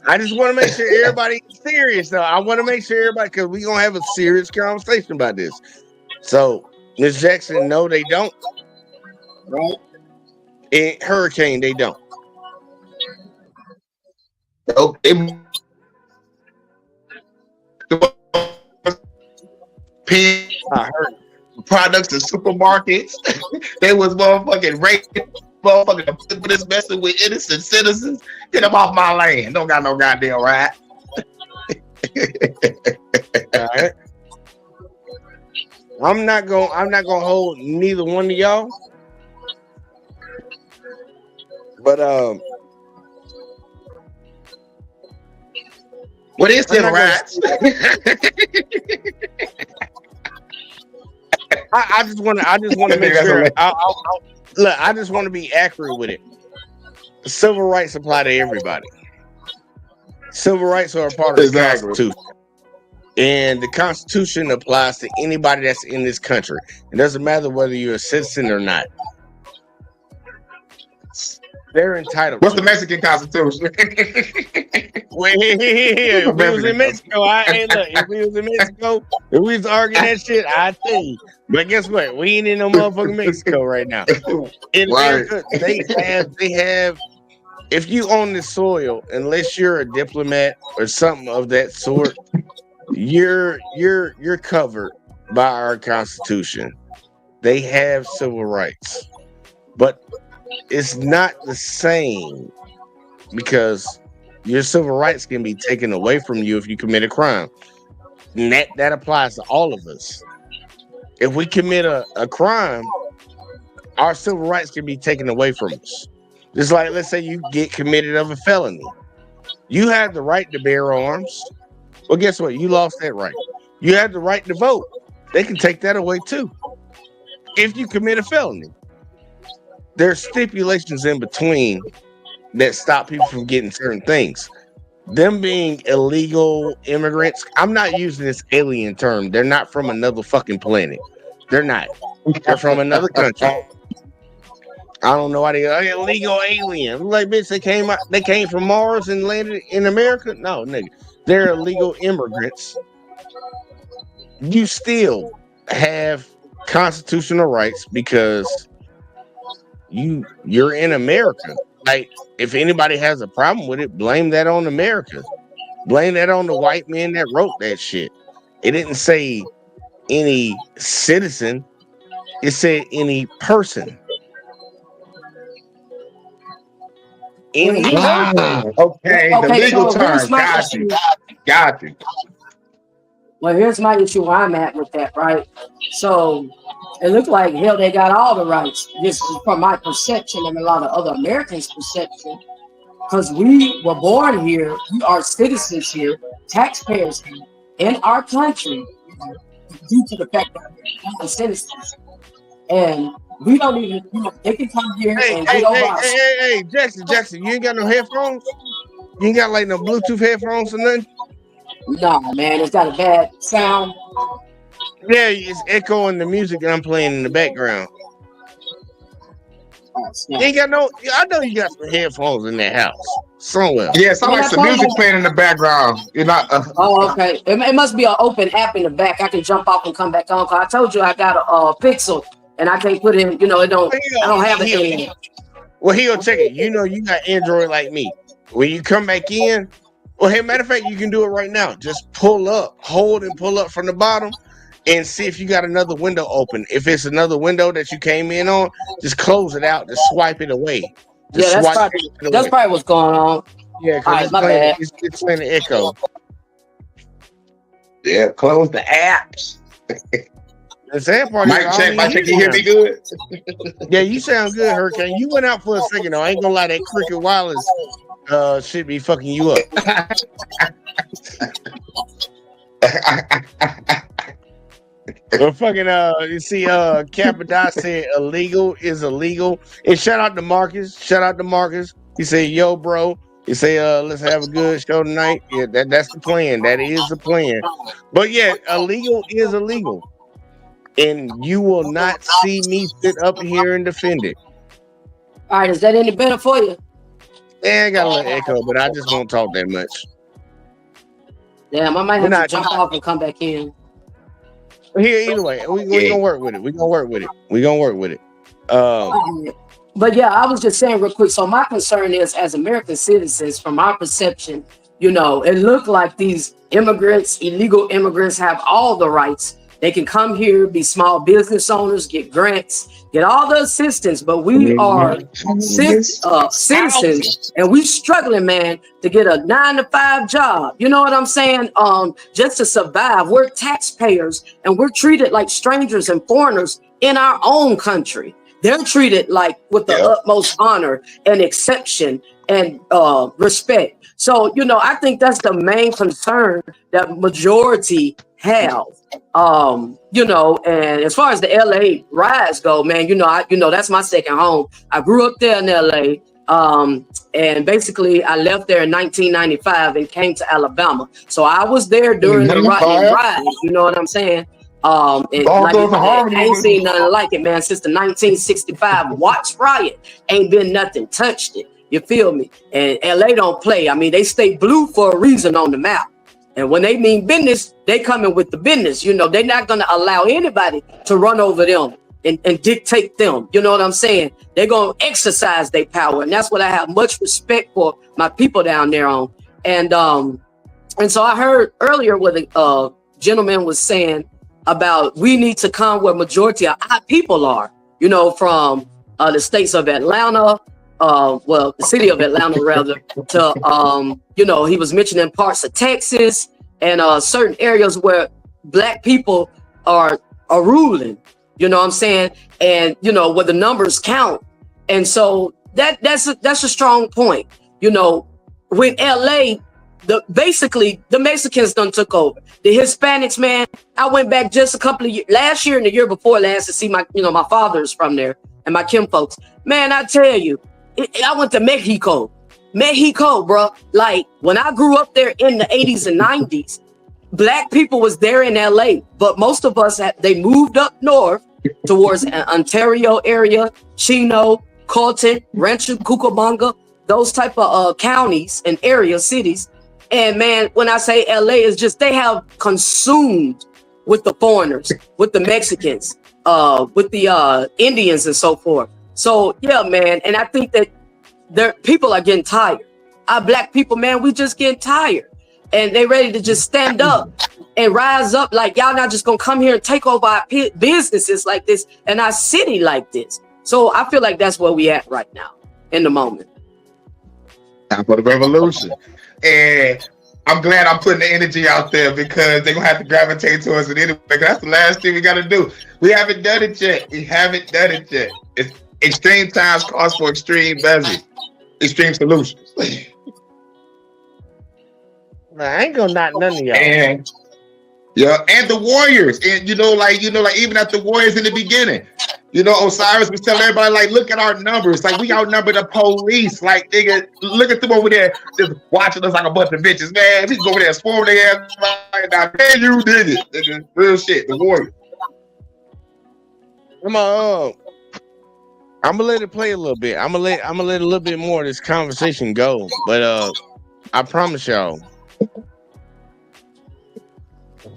I just want to make sure everybody's serious, though. I want to make sure everybody, because we're going to have a serious conversation about this. So, Ms. Jackson, no, they don't. Right? In Hurricane, they don't. Okay. Products in supermarkets. They was motherfucking raping, motherfucking this messing with innocent citizens. Get them off my land. Don't got no goddamn right. All right. I'm not gonna hold neither one of y'all. But what is them rats? I just want to make sure. look, I just want to be accurate with it. Civil rights apply to everybody. Civil rights are a part of the Constitution. And the Constitution applies to anybody that's in this country. It doesn't matter whether you're a citizen or not. They're entitled. What's the Mexican Constitution? If we was in Mexico, if we was in Mexico, if we was arguing that shit, I'd tell you. But guess what? We ain't in no motherfucking Mexico right now. In America, they have. If you own the soil, unless you're a diplomat or something of that sort, you're covered by our Constitution. They have civil rights, but it's not the same because your civil rights can be taken away from you if you commit a crime. And that applies to all of us. If we commit a crime, our civil rights can be taken away from us. Just like, let's say you get committed of a felony. You have the right to bear arms. Well, guess what? You lost that right. You have the right to vote. They can take that away too. If you commit a felony. There's stipulations in between that stop people from getting certain things. Them being illegal immigrants, I'm not using this alien term. They're not from another fucking planet. They're not. They're from another country. I don't know why they illegal alien. Like, bitch, they came from Mars and landed in America? No, nigga. They're illegal immigrants. You still have constitutional rights because you're in America. Like, if anybody has a problem with it, blame that on America. Blame that on the white men that wrote that shit. It didn't say any citizen. It said any person. Any person. Okay, the legal term. Got you. Well, here's my issue where I'm at with that, right? So it looked like, hell, they got all the rights. This is from my perception and a lot of other Americans' perception. Because we were born here, we are citizens here, taxpayers here, in our country, due to the fact that we're citizens. And we don't even, they can come here and get over us. Hey, Jackson, you ain't got no headphones? You ain't got like no Bluetooth headphones or nothing? No, man, it's got a bad sound. Yeah, it's echoing the music that I'm playing in the background. You ain't got no. I know you got some headphones in that house somewhere. Yeah, it sounds like some music playing in the background. You're not. Oh, okay. It must be an open app in the back. I can jump off and come back on. Cause I told you I got a Pixel and I can't put in. It don't. I don't have it in. Well, he'll check it. You got Android like me. When you come back in, well, hey, matter of fact, you can do it right now. Just hold and pull up from the bottom. And see if you got another window open. If it's another window that you came in on, just close it out. Just swipe it away. That's probably what's going on. Yeah, because it's playing the echo. Yeah, close the apps. The sad part Mike check, you hear me good? Yeah, you sound good, Hurricane. You went out for a second, though. I ain't gonna lie, that Cricket Wireless should be fucking you up. Well, fucking you see Capadot said illegal is illegal. And shout out to Marcus. He said, yo, bro. He say, let's have a good show tonight. Yeah, that's the plan. That is the plan. But yeah, illegal is illegal. And you will not see me sit up here and defend it. All right, is that any better for you? Yeah, I got a little echo, but I just won't talk that much. Damn, I might have to jump off and come back in. Here, either way, we gonna work with it. We gonna work with it. But yeah, I was just saying real quick. So my concern is, as American citizens, from our perception, it looked like these immigrants, illegal immigrants, have all the rights. They can come here, be small business owners, get grants, get all the assistance. But we are citizens, and we struggling, man, to get a 9-to-5 job. You know what I'm saying? Just to survive. We're taxpayers, and we're treated like strangers and foreigners in our own country. They're treated like with the utmost honor and exception and respect. So, I think that's the main concern that majority have. And as far as the LA riots go, man, that's my second home. I grew up there in LA. And basically I left there in 1995 and came to Alabama. So I was there during the riots, you know what I'm saying? And I ain't seen nothing like it, man, since the 1965 Watts riot. Ain't been nothing touched it. You feel me? And LA don't play. I mean, they stay blue for a reason on the map. And when they mean business, they coming with the business. They're not going to allow anybody to run over them and dictate them. You know what I'm saying? They're going to exercise their power. And that's what I have much respect for my people down there on. And so I heard earlier what the gentleman was saying about we need to come where majority of our people are, from the states of Atlanta, the city of Atlanta rather, to, he was mentioning parts of Texas and certain areas where Black people are ruling, you know what I'm saying? And, where the numbers count. And so that's a strong point. When LA, basically the Mexicans done took over. The Hispanics, man, I went back just a couple of years, last year and the year before last, to see my father's from there and my kin folks. Man, I tell you, I went to Mexico, bro. Like when I grew up there in the 80s and 90s, Black people was there in LA, but most of us, they moved up north towards Ontario area, Chino, Colton, Rancho Cucamonga, those type of counties and area cities. And man, when I say LA, is just they have consumed with the foreigners, with the Mexicans, with the Indians and so forth. So yeah, man, and I think that people are getting tired. Our Black people, man, we just getting tired, and they ready to just stand up and rise up. Like y'all not just gonna come here and take over our businesses like this and our city like this. So I feel like that's where we at right now in the moment. Time for the revolution. And I'm glad I'm putting the energy out there because they're gonna have to gravitate to us anyway. That's the last thing we gotta do. We haven't done it yet. It's extreme times calls for extreme measures, extreme solutions. I ain't gonna knock none of y'all. And the Warriors, and like even at the Warriors in the beginning, Osiris was telling everybody, like, look at our numbers, like we outnumber the police, like nigga, look at them over there just watching us like a bunch of bitches, man. We can go over there and swarm their ass right now. Man, you did it, nigga. Real shit. The Warriors. Come on. I'm gonna let it play a little bit. I'm gonna let a little bit more of this conversation go, but I promise y'all,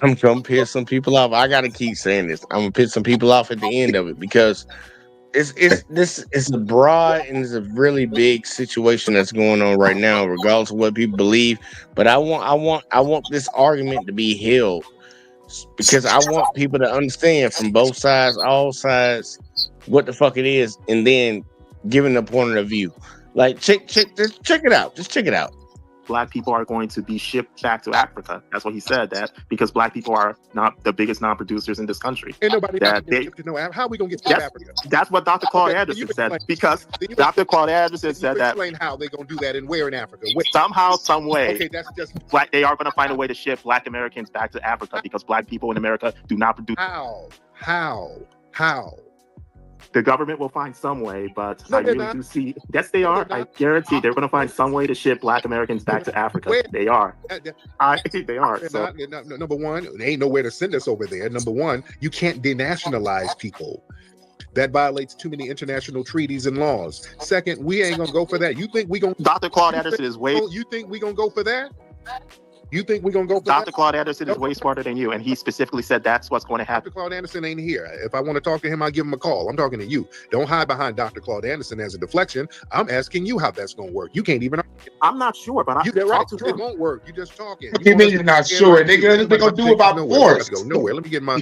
I'm gonna piss some people off. I gotta keep saying this. I'm gonna piss some people off at the end of it because it's a broad and it's a really big situation that's going on right now, regardless of what people believe. But I want this argument to be held because I want people to understand from both sides, all sides, what the fuck it is, and then giving the point of view. Like check it out. Just check it out. Black people are going to be shipped back to Africa. That's what he said, that because Black people are not the biggest non-producers in this country. Ain't nobody to know how are we gonna get to Africa? That's what Dr. Claude Anderson said. Because Dr. Claude Anderson said that. Explain how they're gonna do that and where in Africa? Somehow, some way. Okay, that's just Black. They are gonna find a way to ship Black Americans back to Africa because Black people in America do not produce. How? The government will find some way, but I really do see. Yes, they are. I guarantee they're going to find some way to ship Black Americans back to Africa. They are. They are. So. Number one, there ain't nowhere to send us over there. Number one, you can't denationalize people. That violates too many international treaties and laws. Second, we ain't gonna go for that. You think we gonna? Dr. Claude Anderson is way. You think we gonna go for that? You think we're gonna go for Dr. that? Claude Anderson is way smarter than you, and he specifically said that's what's going to happen. Dr. Claude Anderson ain't here. If I want to talk to him, I'll give him a call. I'm talking to you. Don't hide behind Dr. Claude Anderson as a deflection. I'm asking you how that's gonna work. You can't even. I'm not sure, but you get right. It won't work. You just talking. You mean you're not sure, nigga? What they gonna do about force? Go nowhere. Let me get my.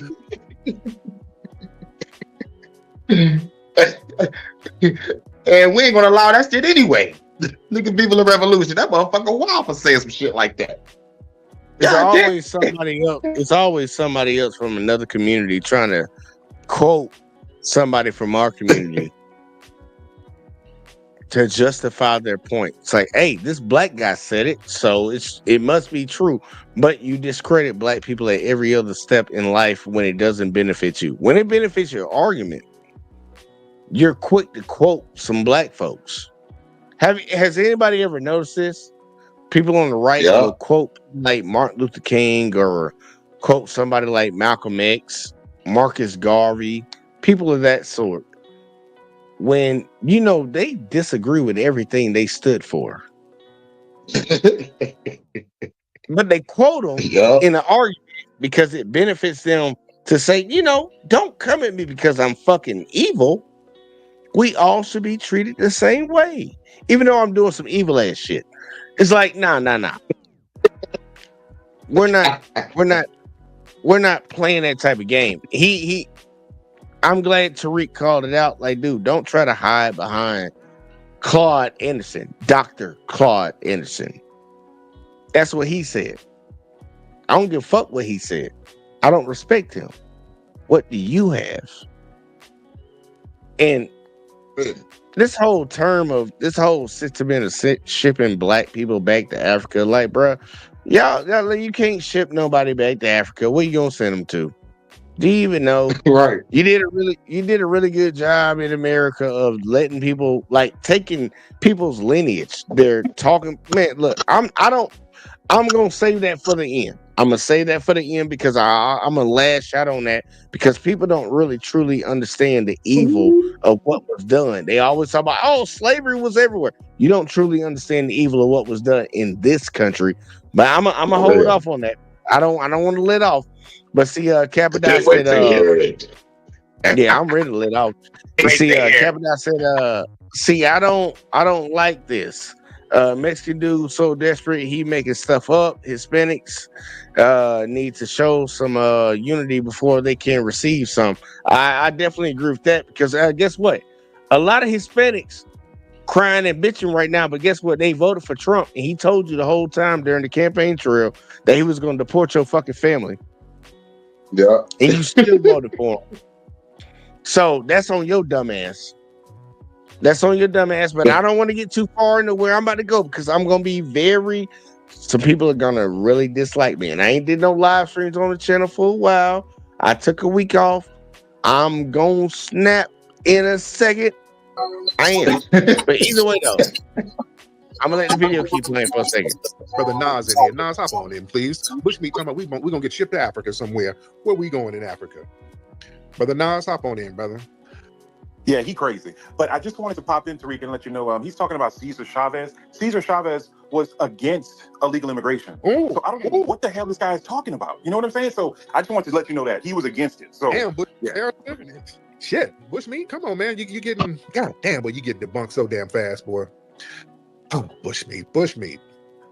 And we ain't gonna allow that shit anyway. Look at people in revolution. That motherfucker wild for saying some shit like that. It's always somebody else. It's always somebody else from another community trying to quote somebody from our community. to justify their point. It's like, hey, this black guy said it, so it must be true. But you discredit black people at every other step in life when it doesn't benefit you. When it benefits your argument, you're quick to quote some black folks. Has anybody ever noticed this? People on the right will quote like Martin Luther King or quote somebody like Malcolm X, Marcus Garvey, people of that sort. When they disagree with everything they stood for, but they quote them in an argument because it benefits them to say, don't come at me because I'm fucking evil. We all should be treated the same way, even though I'm doing some evil ass shit. It's like, nah. We're not playing that type of game. I'm glad Tariq called it out. Like, dude, don't try to hide behind Claude Anderson, Dr. Claude Anderson. That's what he said. I don't give a fuck what he said. I don't respect him. What do you have? And this whole sentiment of shipping black people back to Africa, like, bro, y'all, you can't ship nobody back to Africa. Where you gonna send them to? Do you even know? Right. You did a really good job in America of letting people, like, taking people's lineage. They're talking, man. Look, I'm gonna save that for the end. I'm gonna say that for the end because I'm gonna lash out on that because people don't really truly understand the evil of what was done. They always talk about, slavery was everywhere. You don't truly understand the evil of what was done in this country. But I'm gonna hold off on that. I don't want to let off. But see, Capadot said, yeah, I'm ready to let off. See, Capadot said, see, I don't like this. Mexican dude so desperate he making stuff up. Hispanics need to show some unity before they can receive some. I definitely agree with that because guess what? A lot of Hispanics crying and bitching right now, but guess what? They voted for Trump, and he told you the whole time during the campaign trail that he was going to deport your fucking family. Yeah, and you still voted for him. So that's on your dumb ass. That's on your dumb ass, but I don't want to get too far into where I'm about to go because I'm going to be some people are going to really dislike me. And I ain't did no live streams on the channel for a while. I took a week off. I'm going to snap in a second. I am. But either way, though, I'm going to let the video keep playing for a second. Brother Nas in here. Nas, hop on in, please. Bushmeat talking about we're going to get shipped to Africa somewhere. Where we going in Africa? Brother Nas, hop on in, brother. Yeah, he crazy. But I just wanted to pop in, Tariq, and let you know, he's talking about Cesar Chavez. Cesar Chavez was against illegal immigration. Ooh, so I don't know what the hell this guy is talking about. You know what I'm saying? So I just wanted to let you know that he was against it. So damn, shit, Bushmeat, come on, man. You getting, god damn, but you getting debunked so damn fast, boy. Oh, Bushmeat.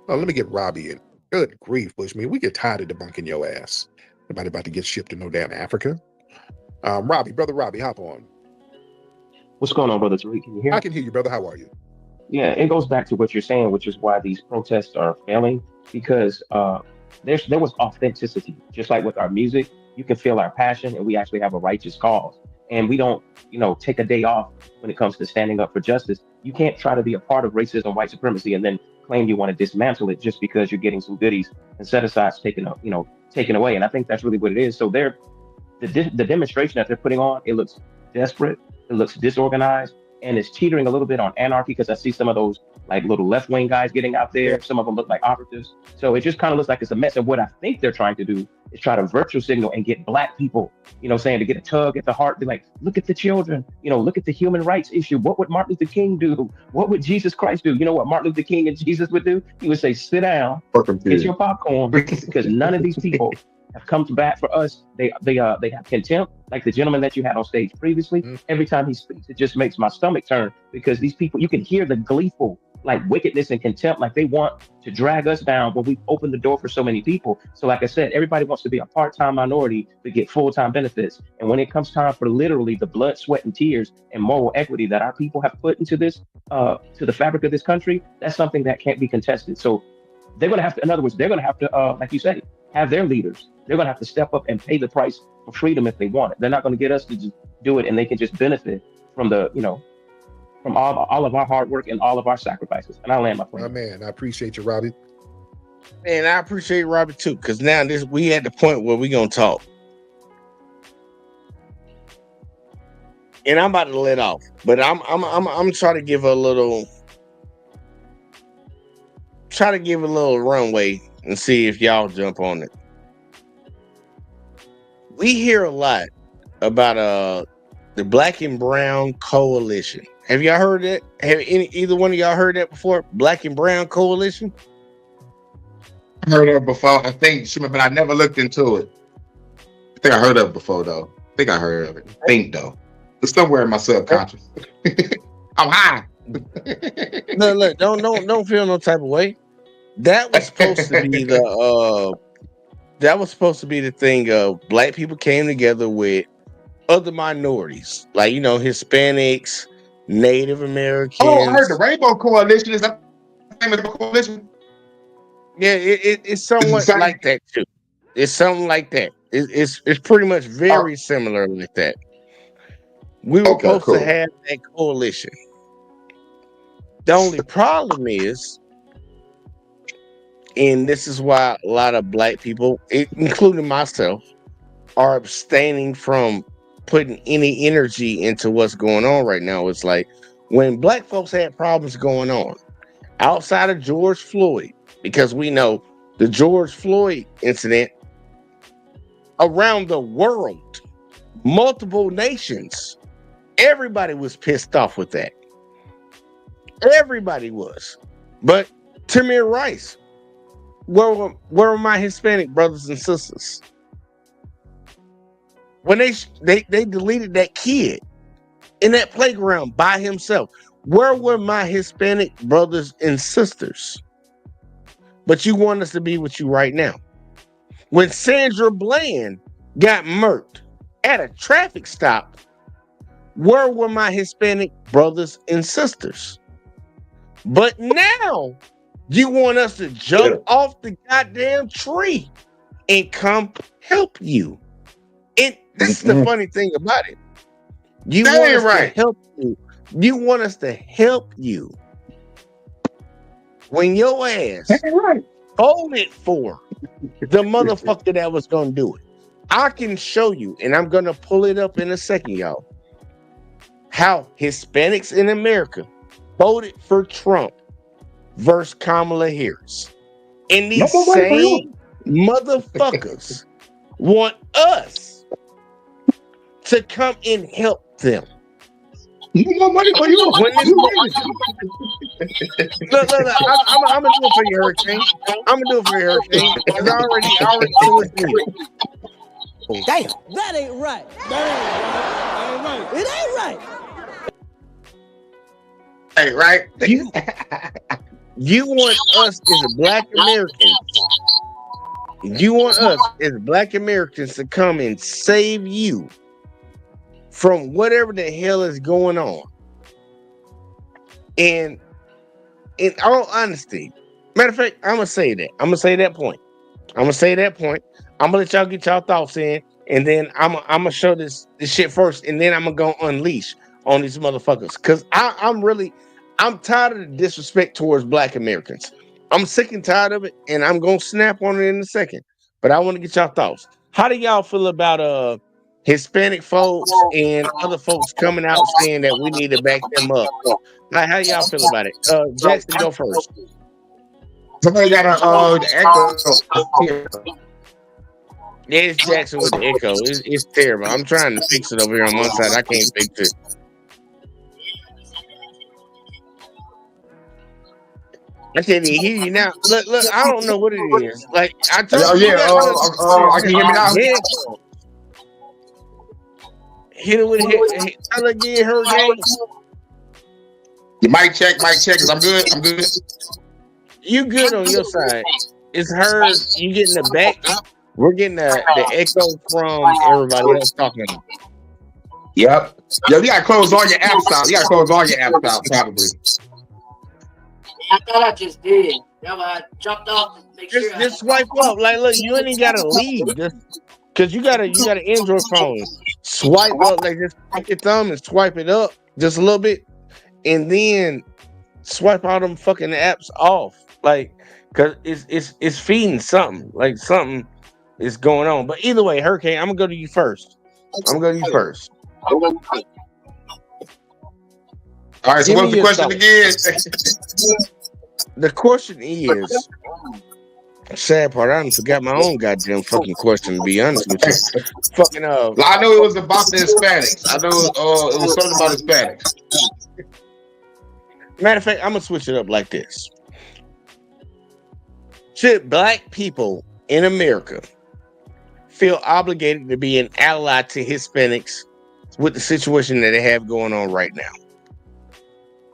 Oh, let me get Robbie in. Good grief, Bushmeat. We get tired of debunking your ass. Nobody about to get shipped to no damn Africa. Brother Robbie, hop on. What's going on, Brother Tariq? Can you hear me? I can hear you, brother. How are you? Yeah, it goes back to what you're saying, which is why these protests are failing, because there was authenticity. Just like with our music, you can feel our passion, and we actually have a righteous cause. And we don't, take a day off when it comes to standing up for justice. You can't try to be a part of racism, white supremacy, and then claim you want to dismantle it just because you're getting some goodies and set-asides taken away. And I think that's really what it is. So the demonstration that they're putting on, it looks desperate. It looks disorganized, and it's teetering a little bit on anarchy because I see some of those like little left-wing guys getting out there. Some of them look like operatives. So it just kind of looks like it's a mess. And what I think they're trying to do is try to virtue signal and get black people, saying to get a tug at the heart. Be like, look at the children, look at the human rights issue. What would Martin Luther King do? What would Jesus Christ do? You know what Martin Luther King and Jesus would do? He would say, sit down, get your popcorn, because none of these people have come to bat for us. They have contempt, like the gentleman that you had on stage previously. Every time he speaks, it just makes my stomach turn because these people, you can hear the gleeful like wickedness and contempt, like they want to drag us down when we've opened the door for so many people. So like I said, everybody wants to be a part-time minority to get full-time benefits. And when it comes time for literally the blood, sweat, and tears and moral equity that our people have put into this, to the fabric of this country, that's something that can't be contested. So they're going to have to, in other words, they're going to have to, like you said, have their leaders. They're going to have to step up and pay the price for freedom if they want it. They're not going to get us to just do it and they can just benefit from the, from all of our hard work and all of our sacrifices. And I land my plane. My man, I appreciate you, Robbie. And I appreciate Robbie too, because now we at the point where we gonna talk. And I'm about to let off, but I'm trying to give a little runway and see if y'all jump on it. We hear a lot about the Black and Brown Coalition. Have y'all heard that? Have either one of y'all heard that before? Black and Brown Coalition? I heard of it before. I think, but I never looked into it. I think I heard of it before, though. I think I heard of it. I think, though. It's somewhere in my subconscious. I'm high. Look, don't feel no type of way. That was supposed to be the thing of Black people came together with other minorities, like Hispanics, Native Americans. Oh, I heard the Rainbow Coalition. Is that the name of the coalition? Yeah, it's somewhat like that too. It's something like that. It's pretty much very similar like that. We were supposed to have that coalition. The only problem is, and this is why a lot of Black people, including myself, are abstaining from putting any energy into what's going on right now. It's like when Black folks had problems going on outside of George Floyd, because we know the George Floyd incident around the world, multiple nations, everybody was pissed off with that. Everybody was. But Tamir Rice, where were my Hispanic brothers and sisters? When they deleted that kid in that playground by himself, where were my Hispanic brothers and sisters? But you want us to be with you right now. When Sandra Bland got murked at a traffic stop, where were my Hispanic brothers and sisters? But now you want us to jump off the goddamn tree and come help you. And this is the funny thing about it. You want us to help you. You want us to help you. When your ass voted for the motherfucker that was going to do it. I can show you, and I'm going to pull it up in a second, y'all, how Hispanics in America voted for Trump versus Kamala Harris. And these same motherfuckers want us to come and help them. You want money for you? Look, I'm gonna do it for you, Hurricane. I'm gonna do it for you, Hurricane. Because I already do it for you. Damn, that ain't right. That ain't right. It ain't right. Hey, right? You want us as Black Americans. You want us as Black Americans to come and save you from whatever the hell is going on. And in all honesty, matter of fact, I'm gonna say that. I'm gonna say that point. I'm gonna let y'all get y'all thoughts in, and then I'm gonna show this shit first, and then I'm gonna go unleash on these motherfuckers. Cause I'm tired of the disrespect towards Black Americans. I'm sick and tired of it, and I'm gonna snap on it in a second. But I want to get y'all thoughts. How do y'all feel about Hispanic folks and other folks coming out saying that we need to back them up? Like, how y'all feel about it? Jackson, go first. Somebody got the echo. Yeah, it's Jackson with the echo. It's terrible. I'm trying to fix it over here on one side. I can't fix it. I can't even hear you now. Look, I don't know what it is. Like, I told you. I can hear me now. Hit it with it. Tell again, Hurricane. You mic check, cause I'm good. You good on your side. It's her. You getting the back. We're getting the echo from everybody else talking. Yep. Yo, you gotta close all your apps out. Probably. I thought I just did. I jumped off. Just swipe up. Like, look, you ain't gotta leave. Just because you got an Android phone. Swipe up, like just take your thumb and swipe it up just a little bit, and then swipe all them fucking apps off, like, cause it's feeding something, like something is going on. But either way, Hurricane, I'm gonna go to you first. All right, so what's the question again? The question is, sad part, I forgot my own goddamn fucking question, to be honest with you. Fucking I know it was about the Hispanics. I know it was something about Hispanics. Matter of fact, I'm gonna switch it up like this. Should black people in America feel obligated to be an ally to Hispanics with the situation that they have going on right now?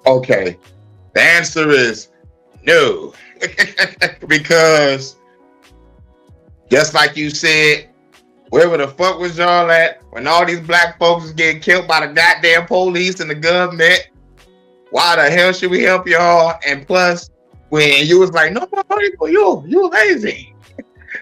Okay. The answer is no. Because just like you said, wherever the fuck was y'all at when all these black folks was getting killed by the goddamn police and the government? Why the hell should we help y'all? And plus, when you was like, no, you lazy.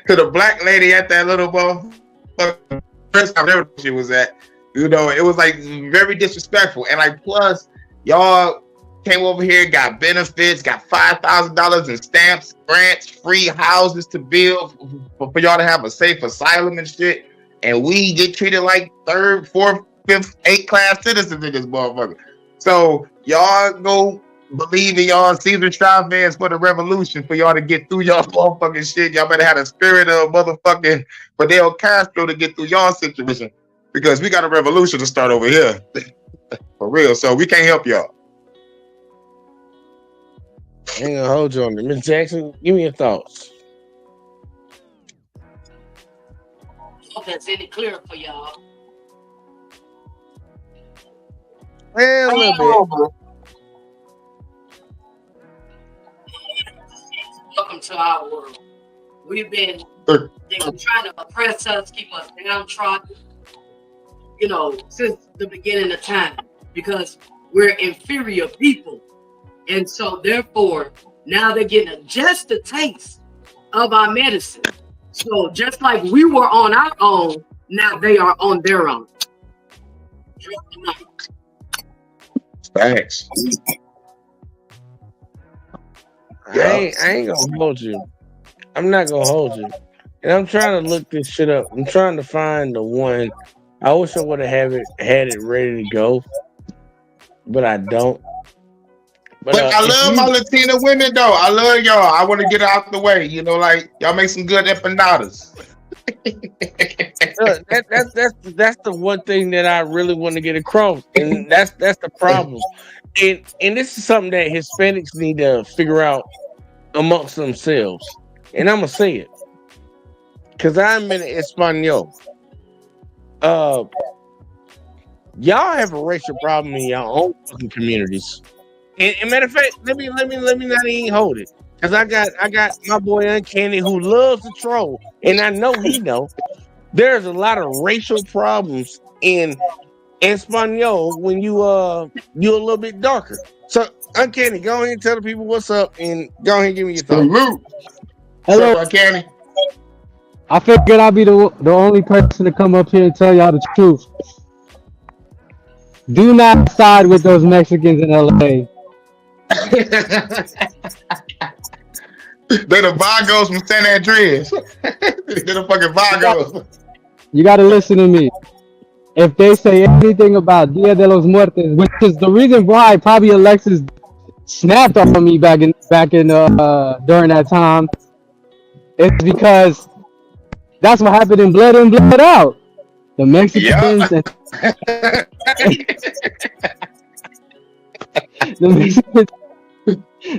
To the black lady at that little motherfucker, first time ever she was at, you know, it was like very disrespectful. And like, plus, y'all came over here, got benefits, got $5,000 in stamps, grants, free houses to build for y'all to have a safe asylum and shit. And we get treated like third, fourth, fifth, eighth class citizens in this motherfucker. So y'all go believe in y'all Cesar Chavez for the revolution for y'all to get through y'all motherfucking shit. Y'all better have the spirit of motherfucking Fidel Castro to get through y'all situation, because we got a revolution to start over here. For real. So we can't help y'all. I ain't gonna hold you on it. Miss Jackson, give me your thoughts. Hope that's any clearer for y'all. Well, a little bit. Welcome to our world. They've been trying to oppress us, keep us downtrodden, you know, since the beginning of time, because we're inferior people. And so therefore, now they're getting just a taste of our medicine. So just like we were on our own, now they are on their own. Thanks. I ain't gonna hold you. I'm not gonna hold you. And I'm trying to look this shit up. I'm trying to find the one. I wish I would have had it ready to go, but I don't. But I love my Latina women though. I love y'all. I want to get out the way. You know, like y'all make some good empanadas. That's the one thing that I really want to get across, and that's the problem. And this is something that Hispanics need to figure out amongst themselves. And I'm gonna say it, because I'm in Espanol. Y'all have a racial problem in your own fucking communities. And matter of fact, let me not even hold it, because I got my boy Uncanny who loves to troll, and I know he know there's a lot of racial problems in Espanol when you're a little bit darker. So Uncanny, go ahead and tell the people what's up, and go ahead and give me your thoughts. Hello, Uncanny. I figured I'd be the only person to come up here and tell y'all the truth. Do not side with those Mexicans in LA. They're the Vagos from San Andreas. They're the fucking Vagos. You gotta listen to me. If they say anything about Dia de los Muertos, which is the reason why probably Alexis snapped on me back in during that time, it's because that's what happened in Blood In, Blood Out. The Mexicans and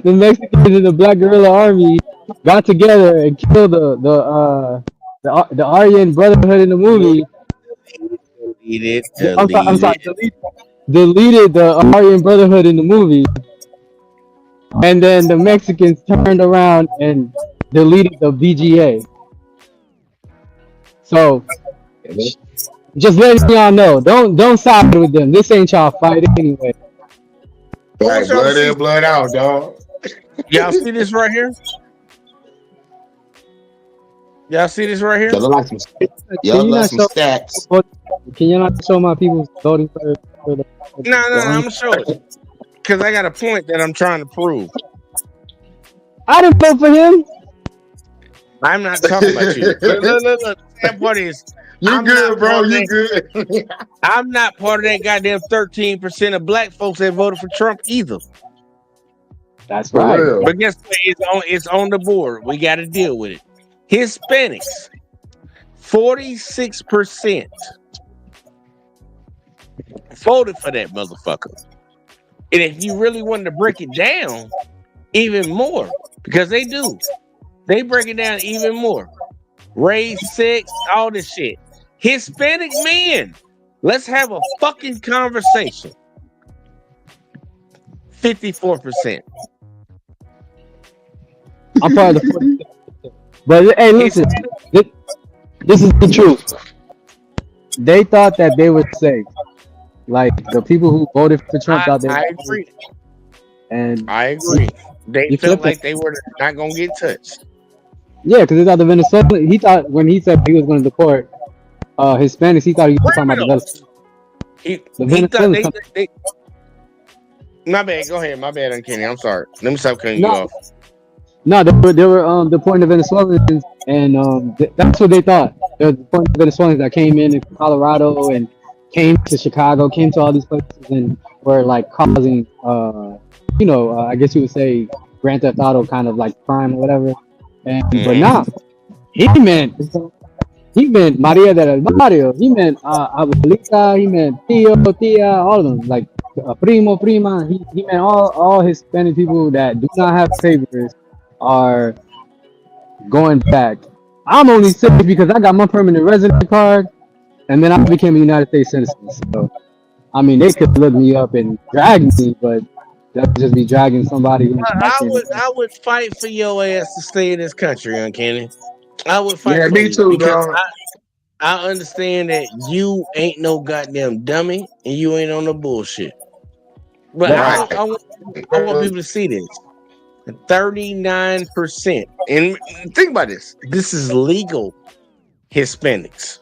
the Mexicans and the Black Guerrilla Army got together and killed the Aryan Brotherhood in the movie. Deleted the Aryan Brotherhood in the movie, and then the Mexicans turned around and deleted the BGA. So just letting y'all know, don't side with them. This ain't y'all fight anyway. Right, blood in, blood out, dog. Y'all see this right here? Y'all see this right here? Y'all like some stats. Can you not show my people voting for the? No, I'm gonna show it. because I got a point that I'm trying to prove. I didn't vote for him. I'm not talking about you. Look. The sad part is, you good, bro. You good. I'm not part of that goddamn 13% of black folks that voted for Trump either. That's right. But guess what? It's on the board. We got to deal with it. Hispanics, 46% voted for that motherfucker. And if you really wanted to break it down even more, because they do, they break it down even more. Race, sex, all this shit. Hispanic men, let's have a fucking conversation. 54%. I'm part of the 46%. But hey, listen, this is the truth. They thought that they were safe. Like the people who voted for Trump thought they were safe. Agree. And I agree. They felt like they were not gonna get touched. Yeah, because they thought the Venezuelan. He thought when he said he was going to deport Hispanics, he thought he was talking about the Venezuelans. My bad. Go ahead. My bad, Uncanny. I'm sorry. Let me stop cutting you off. No, they were deporting the Venezuelans, and that's what they thought. They were deporting the Venezuelans that came in Colorado and came to Chicago, came to all these places, and were like causing, I guess you would say Grand Theft Auto kind of like crime or whatever. But nah, he meant Maria del Barrio. He meant Abuelita. He meant Tío, Tia, all of them. Like Primo, Prima. He meant all Hispanic people that do not have papers are going back. I'm only safe because I got my permanent resident card, and then I became a United States citizen. So, I mean, they could look me up and drag me, but that would just be dragging somebody. I would fight for your ass to stay in this country, Uncanny. I would fight for me you too, because dog. I understand that you ain't no goddamn dummy and you ain't on the bullshit. But I want people to see this. 39%. And think about this. This is legal Hispanics.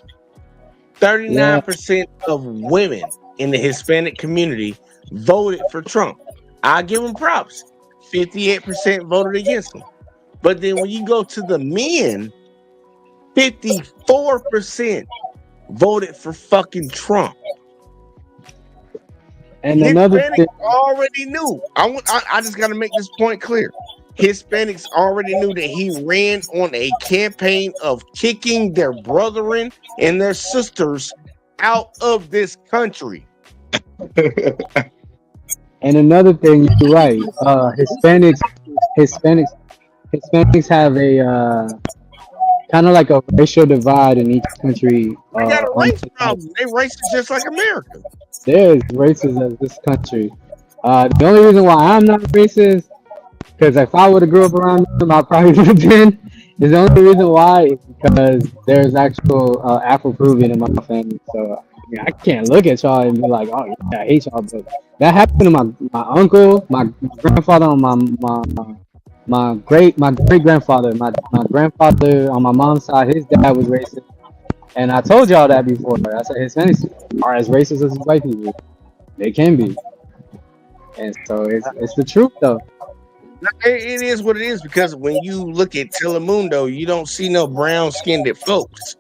39% of women in the Hispanic community voted for Trump. I give them props. 58% voted against him. But then when you go to the men, 54% voted for fucking Trump. And another Hispanics thing, already knew. I just got to make this point clear. Hispanics already knew that he ran on a campaign of kicking their brethren and their sisters out of this country. and another thing, you're right. Hispanics have a kind of like a racial divide in each country. They got a race problem. They racist just like America. There's racist as this country. The only reason why I'm not racist, because if I would have grew up around them, I probably would have been. Is the only reason why is because there's actual Afro-Peruvian in my family. So I mean, I can't look at y'all and be like, oh yeah, I hate y'all. But that happened to my uncle, my grandfather, on my great grandfather, my grandfather on my mom's side. His dad was racist, and I told y'all that before. I said Hispanics are as racist as white people. They can be, and so it's the truth though. It is what it is, because when you look at Telemundo, you don't see no brown-skinned folks.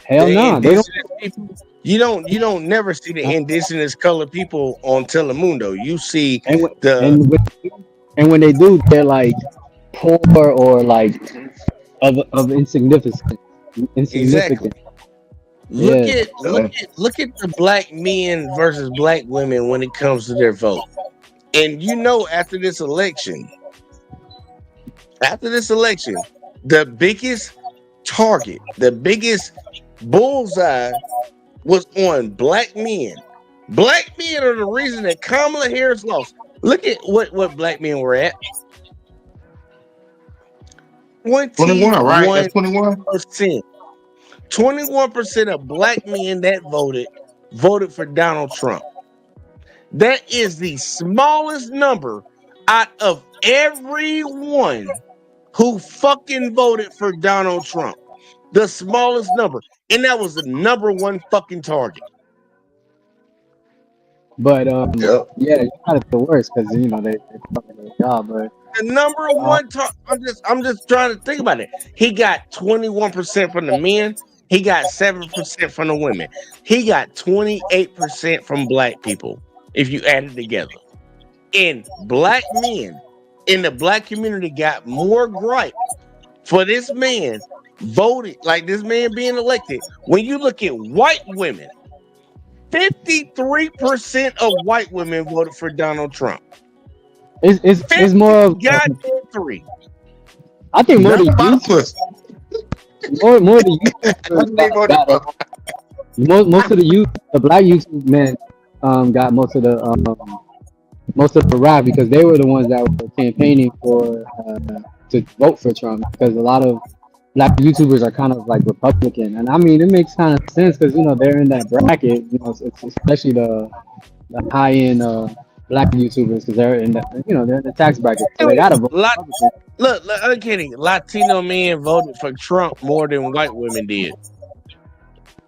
Hell no, they don't. You don't never see the indigenous colored people on Telemundo. You see and when they do, they're like poor or like of insignificance. Exactly. Look at the black men versus black women when it comes to their vote. And after this election, the biggest target, the biggest bullseye was on black men. Black men are the reason that Kamala Harris lost. Look at what black men were at. 21, right? That's 21%. 21% of black men that voted for Donald Trump. That is the smallest number out of everyone who fucking voted for Donald Trump. The smallest number. And that was the number one fucking target. But yeah, you got it the worst because you know they fucking their job. But The number one talk. I'm just trying to think about it. He got 21% from the men. He got 7% from the women. He got 28% from black people. If you add it together, and black men in the black community got more gripe for this man voted, like this man being elected. When you look at white women, 53% of white women voted for Donald Trump. it's more of goddamn 3. I think more the youth, more the youth. Most of the youth, the black YouTube men, got most of the rap because they were the ones that were campaigning for to vote for Trump because a lot of black YouTubers are kind of like Republican, and I mean it makes kind of sense because you know they're in that bracket, you know, it's especially the high end black YouTubers because they're in the they're in the tax bracket, so they gotta vote. Look, I'm kidding. Latino men voted for Trump more than white women did.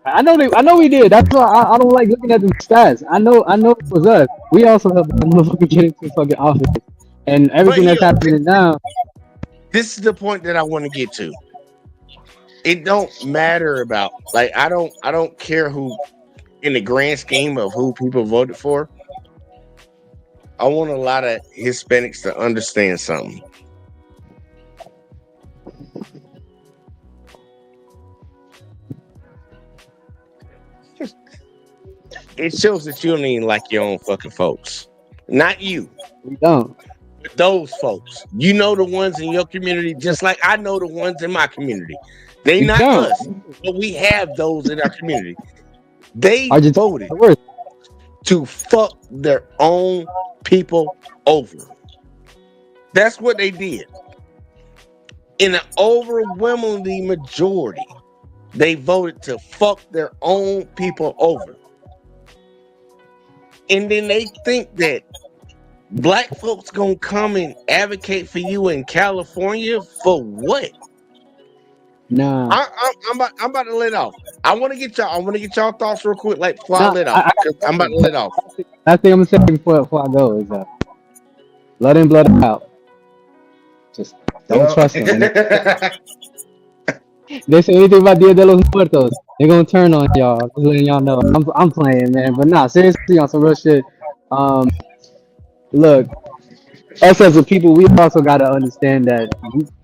I know we did. That's why I don't like looking at the stats. I know it was us. We also helped that motherfucker get into fucking office and everything that's happening now. This is the point that I want to get to. It don't matter about like I don't care who in the grand scheme of who people voted for. I want a lot of Hispanics to understand something. It shows that you don't even like your own fucking folks. Not you. We don't. But those folks. You know the ones in your community just like I know the ones in my community. They not us, but we have those in our community. They voted to fuck their own people over. That's what they did. In an overwhelmingly majority, they voted to fuck their own people over. And then they think that black folks gonna come and advocate for you in California for what? Nah. I'm about to let off. I want to get y'all thoughts real quick, like before I let off. I'm about to let off. Last thing I'm gonna say before I go is blood in, blood out. Just don't trust them. They say anything about Dia de los Muertos, they're gonna turn on y'all. Just letting y'all know. I'm playing, man. But nah, seriously, on some real shit. Look, us as a people, we also gotta understand that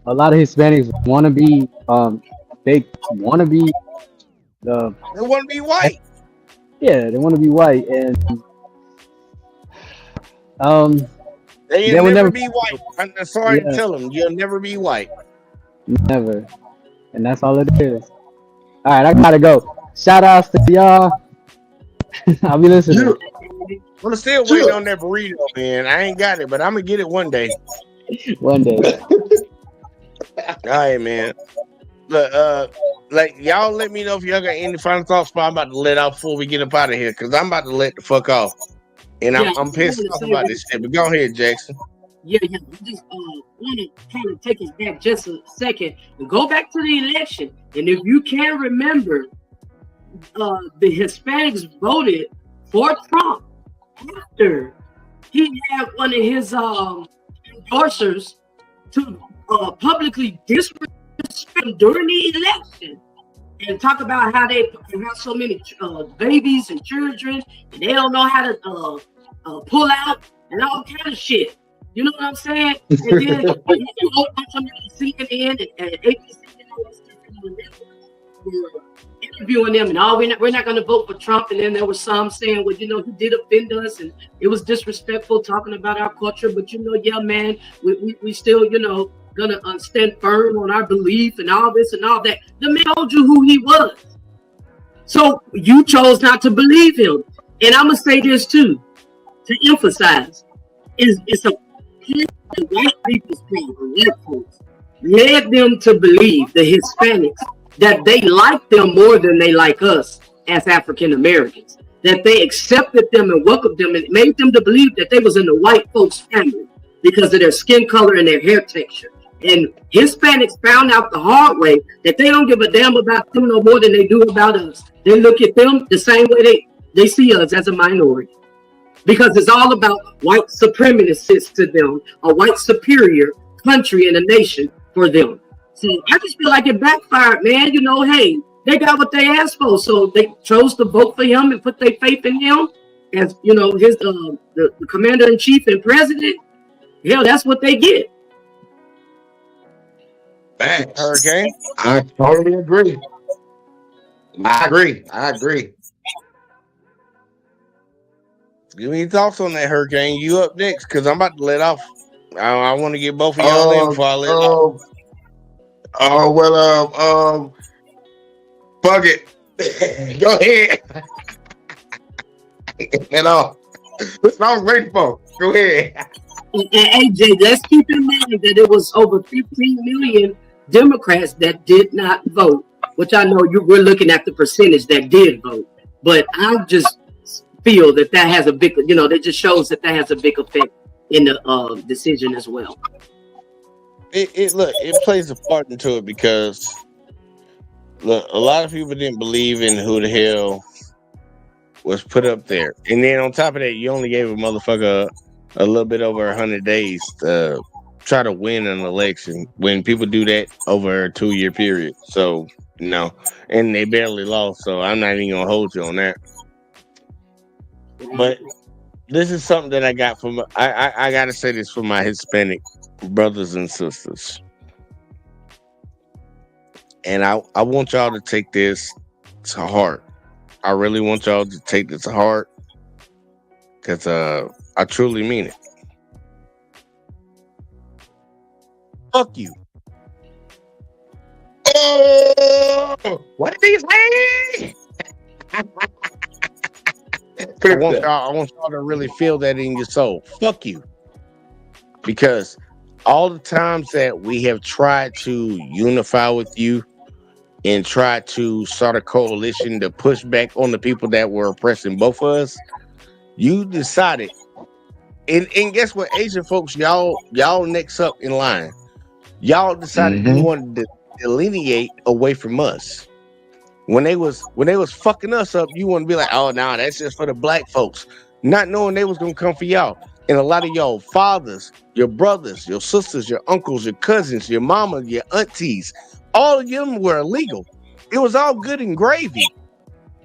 a lot of Hispanics wanna be they wanna be white. Yeah, they wanna be white, and they'll never be white. I'm sorry to tell them, you'll never be white. Never. And that's all it is. All right, I gotta go. Shout outs to y'all. I'll be listening. I'm still waiting on that burrito, man. I ain't got it, but I'm gonna get it one day. One day. All right, man. Look, like y'all, let me know if y'all got any final thoughts. But I'm about to let off before we get up out of here because I'm about to let the fuck off, and I'm pissed off about this shit. But go ahead, Jackson. Yeah. I just want to kind of take us back just a second and go back to the election. And if you can remember, the Hispanics voted for Trump after he had one of his endorsers to publicly disrespect him during the election and talk about how they have so many babies and children and they don't know how to pull out and all kind of shit. You know what I'm saying? And then you go on some CNN and ABC interviewing them and we're not going to vote for Trump. And then there was some saying, well, he did offend us and it was disrespectful talking about our culture. But yeah, man, we still, gonna stand firm on our belief and all this and all that. The man told you who he was. So you chose not to believe him. And I'm gonna say this too, to emphasize, it's a white people's problem, white folks led them to believe, the Hispanics, that they like them more than they like us as African Americans. That they accepted them and welcomed them and made them to believe that they was in the white folks' family because of their skin color and their hair texture. And Hispanics found out the hard way that they don't give a damn about them no more than they do about us. They look at them the same way they see us as a minority. because it's all about white supremacists to them, a white superior country and a nation for them. So I just feel like it backfired, man. You know, hey, they got what they asked for, so they chose to vote for him and put their faith in him as, you know, his the commander in chief and president. Hell, that's what they get. Thanks. Hurricane? I totally agree. I agree. Give me your thoughts on that, Hurricane. You up next, because I'm about to let off. I want to get both of y'all in before I let off. Fuck it. Go ahead. Let off. That's what I was waiting for. Go ahead. And AJ, let's keep in mind that it was over 15 million Democrats that did not vote, which I know we're looking at the percentage that did vote. But I just feel that has a big, you know, that just shows that has a big effect in the decision as well. It plays a part into it because look, a lot of people didn't believe in who the hell was put up there, and then on top of that, you only gave a motherfucker a little bit over 100 days to try to win an election when people do that over a 2-year period. So no, and they barely lost. So I'm not even gonna hold you on that. But this is something that I got from I gotta say this for my Hispanic brothers and sisters, and I want y'all to take this to heart. I really want y'all to take this to heart because I truly mean it. Fuck you. Oh, what did he say? I want y'all to really feel that in your soul. Fuck you. Because all the times that we have tried to unify with you and try to start a coalition to push back on the people that were oppressing both of us, you decided, and guess what, Asian folks, y'all next up in line. Y'all decided you wanted to delineate away from us. When they was fucking us up, you want to be like, oh, nah, that's just for the black folks, not knowing they was gonna come for y'all. And a lot of y'all fathers, your brothers, your sisters, your uncles, your cousins, your mama, your aunties, all of them were illegal. It was all good and gravy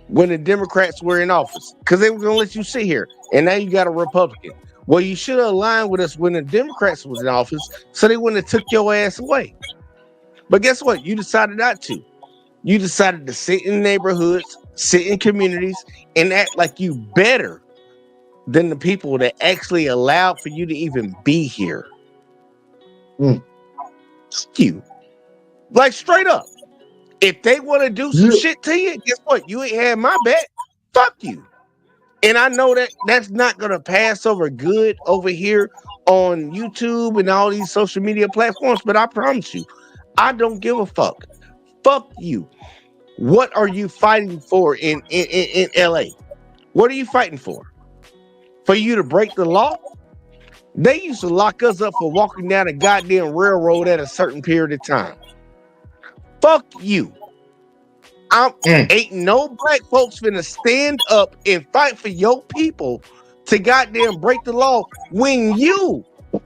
when the Democrats were in office because they were gonna let you sit here. And now you got a Republican. Well, you should have aligned with us when the Democrats was in office, so they wouldn't have took your ass away. But guess what? You decided not to. You decided to sit in neighborhoods, sit in communities, and act like you better than the people that actually allowed for you to even be here. You. Like, straight up. If they want to do some shit to you, guess what? You ain't had my back. Fuck you. And I know that that's not going to pass over good over here on YouTube and all these social media platforms, but I promise you, I don't give a fuck. Fuck you. What are you fighting for in LA? What are you fighting for? For you to break the law? They used to lock us up for walking down a goddamn railroad at a certain period of time. Fuck you. Ain't no black folks finna stand up and fight for your people to goddamn break the law when you,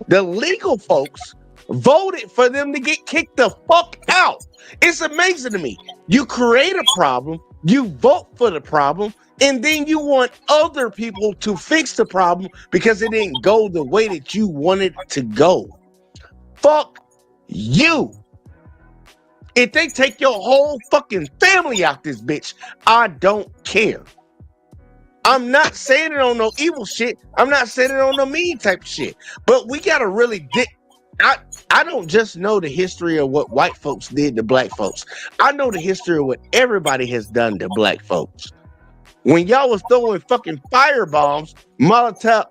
the legal folks, voted for them to get kicked the fuck out. It's amazing to me. You create a problem, you vote for the problem, and then you want other people to fix the problem because it didn't go the way that you wanted it to go. Fuck you. If they take your whole fucking family out this bitch, I don't care. I'm not saying it on no evil shit. I'm not saying it on no mean type of shit. But we gotta really I don't just know the history of what white folks did to black folks. I know the history of what everybody has done to black folks. When y'all was throwing fucking firebombs, Molotov,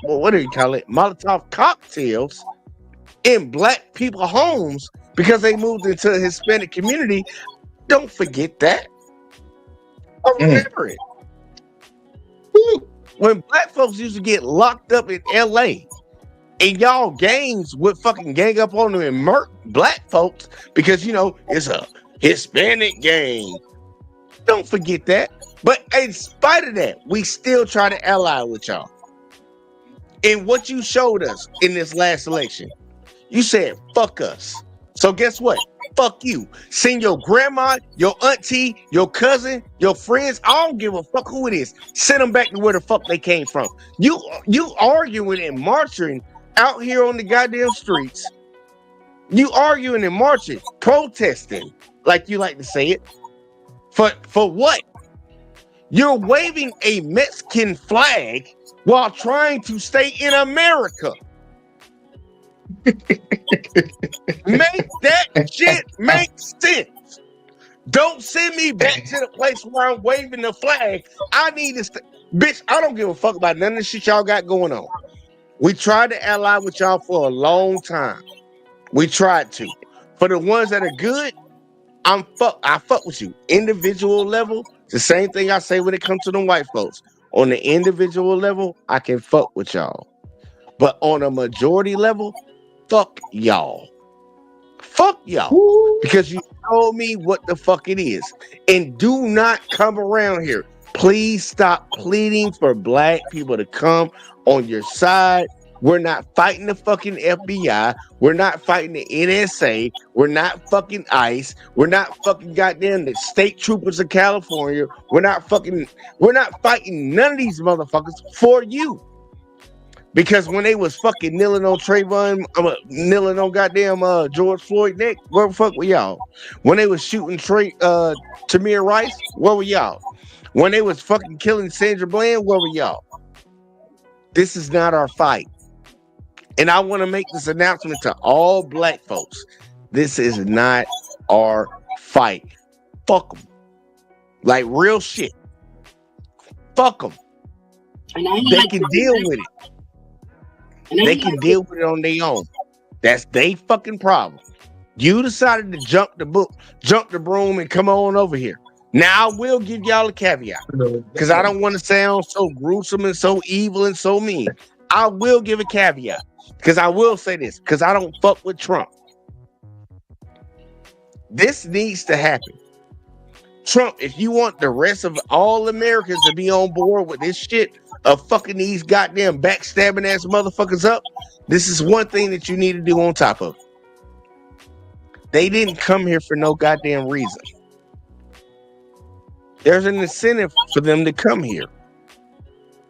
what do you call it? Molotov cocktails in black people's homes because they moved into a Hispanic community. Don't forget that. I remember it. When black folks used to get locked up in LA and y'all gangs would fucking gang up on them and murk black folks because, you know, it's a Hispanic gang. Don't forget that. But in spite of that, we still try to ally with y'all. And what you showed us in this last election, you said, fuck us. So guess what? Fuck you. Send your grandma, your auntie, your cousin, your friends. I don't give a fuck who it is. Send them back to where the fuck they came from. You arguing and marching out here on the goddamn streets. You arguing and marching, protesting, like you like to say it. For what? You're waving a Mexican flag while trying to stay in America. Make that shit make sense. Don't send me back to the place where I'm waving the flag. I need to bitch, I don't give a fuck about none of the shit y'all got going on. We tried to ally with y'all for a long time. We tried to. For the ones that are good, I fuck with you. Individual level, the same thing I say when it comes to them white folks. On the individual level, I can fuck with y'all. But on a majority level, fuck y'all. Fuck y'all. Because you told me what the fuck it is. And do not come around here. Please stop pleading for black people to come on your side. We're not fighting the fucking FBI. We're not fighting the NSA. We're not fucking ICE. We're not fucking goddamn the state troopers of California. We're not fighting none of these motherfuckers for you. Because when they was fucking kneeling on Trayvon, kneeling on goddamn George Floyd neck, where the fuck were y'all? When they was shooting Tamir Rice, where were y'all? When they was fucking killing Sandra Bland, where were y'all? This is not our fight. And I want to make this announcement to all black folks. This is not our fight. Fuck them. Like real shit. Fuck them. They can deal with it. They can deal with it on their own. That's their fucking problem. You decided to jump the broom and come on over here. Now I will give y'all a caveat. Because I don't want to sound so gruesome and so evil and so mean. I will give a caveat. Because I will say this, because I don't fuck with Trump. This needs to happen. Trump, if you want the rest of all Americans to be on board with this shit of fucking these goddamn backstabbing ass motherfuckers up, this is one thing that you need to do on top of it. They didn't come here for no goddamn reason. There's an incentive for them to come here.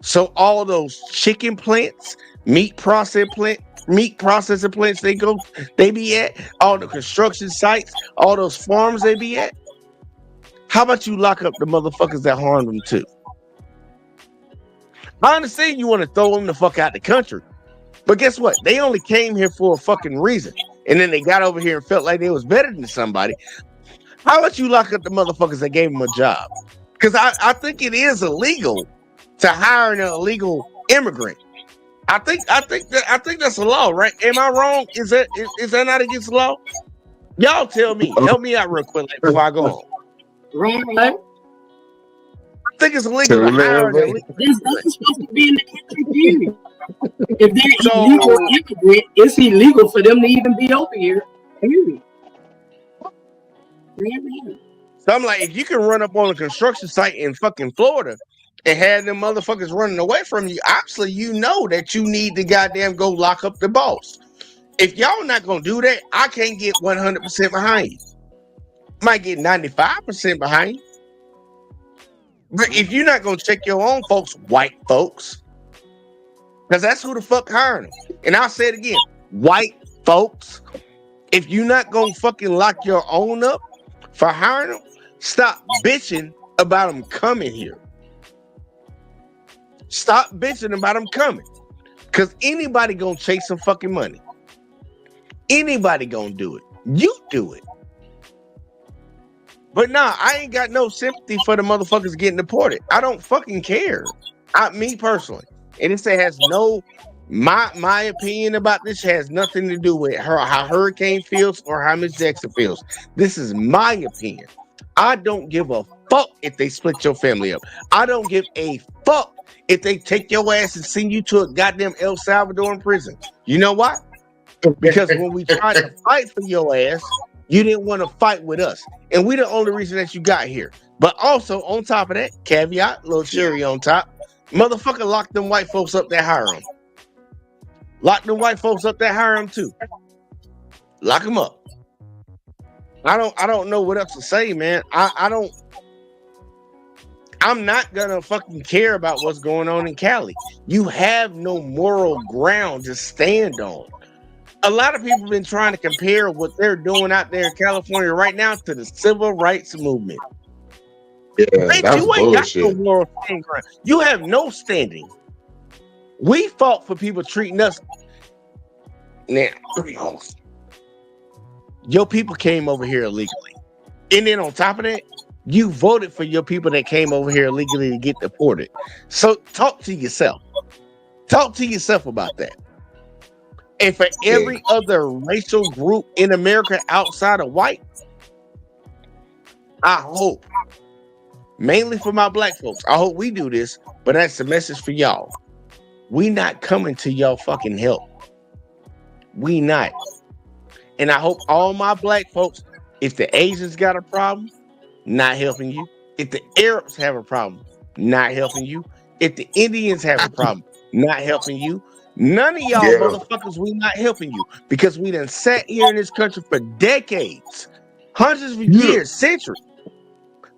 So all those chicken plants, meat processing plants they be at, all the construction sites, all those farms they be at. How about you lock up the motherfuckers that harmed them too? I understand you want to throw them the fuck out the country, but guess what? They only came here for a fucking reason, and then they got over here and felt like they was better than somebody. How about you lock up the motherfuckers that gave them a job? Because I think it is illegal to hire an illegal immigrant. I think that's a law, right? Am I wrong? Is that not against the law? Y'all tell me. Help me out real quick before I go on. Right. I think it's illegal to hire an illegal immigrant. That's supposed to be in the country, period. If they're illegal immigrant, it's illegal for them to even be over here, period. So I'm like, if you can run up on a construction site in fucking Florida and have them motherfuckers running away from you, obviously you know that you need to goddamn go lock up the boss. If y'all not gonna do that, I can't get 100% behind you. Might get 95% behind you. But if you're not gonna check your own folks, white folks, because that's who the fuck hiring them. And I'll say it again, white folks, if you're not gonna fucking lock your own up for hiring them, stop bitching about them coming here. Stop bitching about them coming. Because anybody gonna chase some fucking money. Anybody gonna do it. You do it. But nah, I ain't got no sympathy for the motherfuckers getting deported. I don't fucking care. Me personally. And it has no, my opinion about this has nothing to do with how Hurricane feels or how Miss Jackson feels. This is my opinion. I don't give a fuck if they split your family up. I don't give a fuck if they take your ass and send you to a goddamn El Salvador in prison. You know why? Because when we tried to fight for your ass, You didn't want to fight with us. And we the only reason that you got here. But also, on top of that, caveat, little cherry on top, motherfucker lock them white folks up that hire them. Lock them white folks up that hire them too. Lock them up. I don't know what else to say, man. I'm not gonna fucking care about what's going on in Cali. You have no moral ground to stand on. A lot of people have been trying to compare what they're doing out there in California right now to the civil rights movement. Yeah, Bitch, that's you ain't got no bullshit. moral standing ground. You have no standing. We fought for people treating us. Now, your people came over here illegally. And then on top of that, you voted for your people that came over here illegally to get deported. So talk to yourself. Talk to yourself about that. And for every other racial group in America outside of white, I hope, mainly for my black folks, I hope we do this, but that's the message for y'all. We not coming to y'all fucking help. We not. And I hope all my black folks, if the Asians got a problem, not helping you. If the Arabs have a problem, not helping you. If the Indians have a problem, not helping you. None of y'all motherfuckers, we not helping you because we done sat here in this country for decades, hundreds of years, centuries,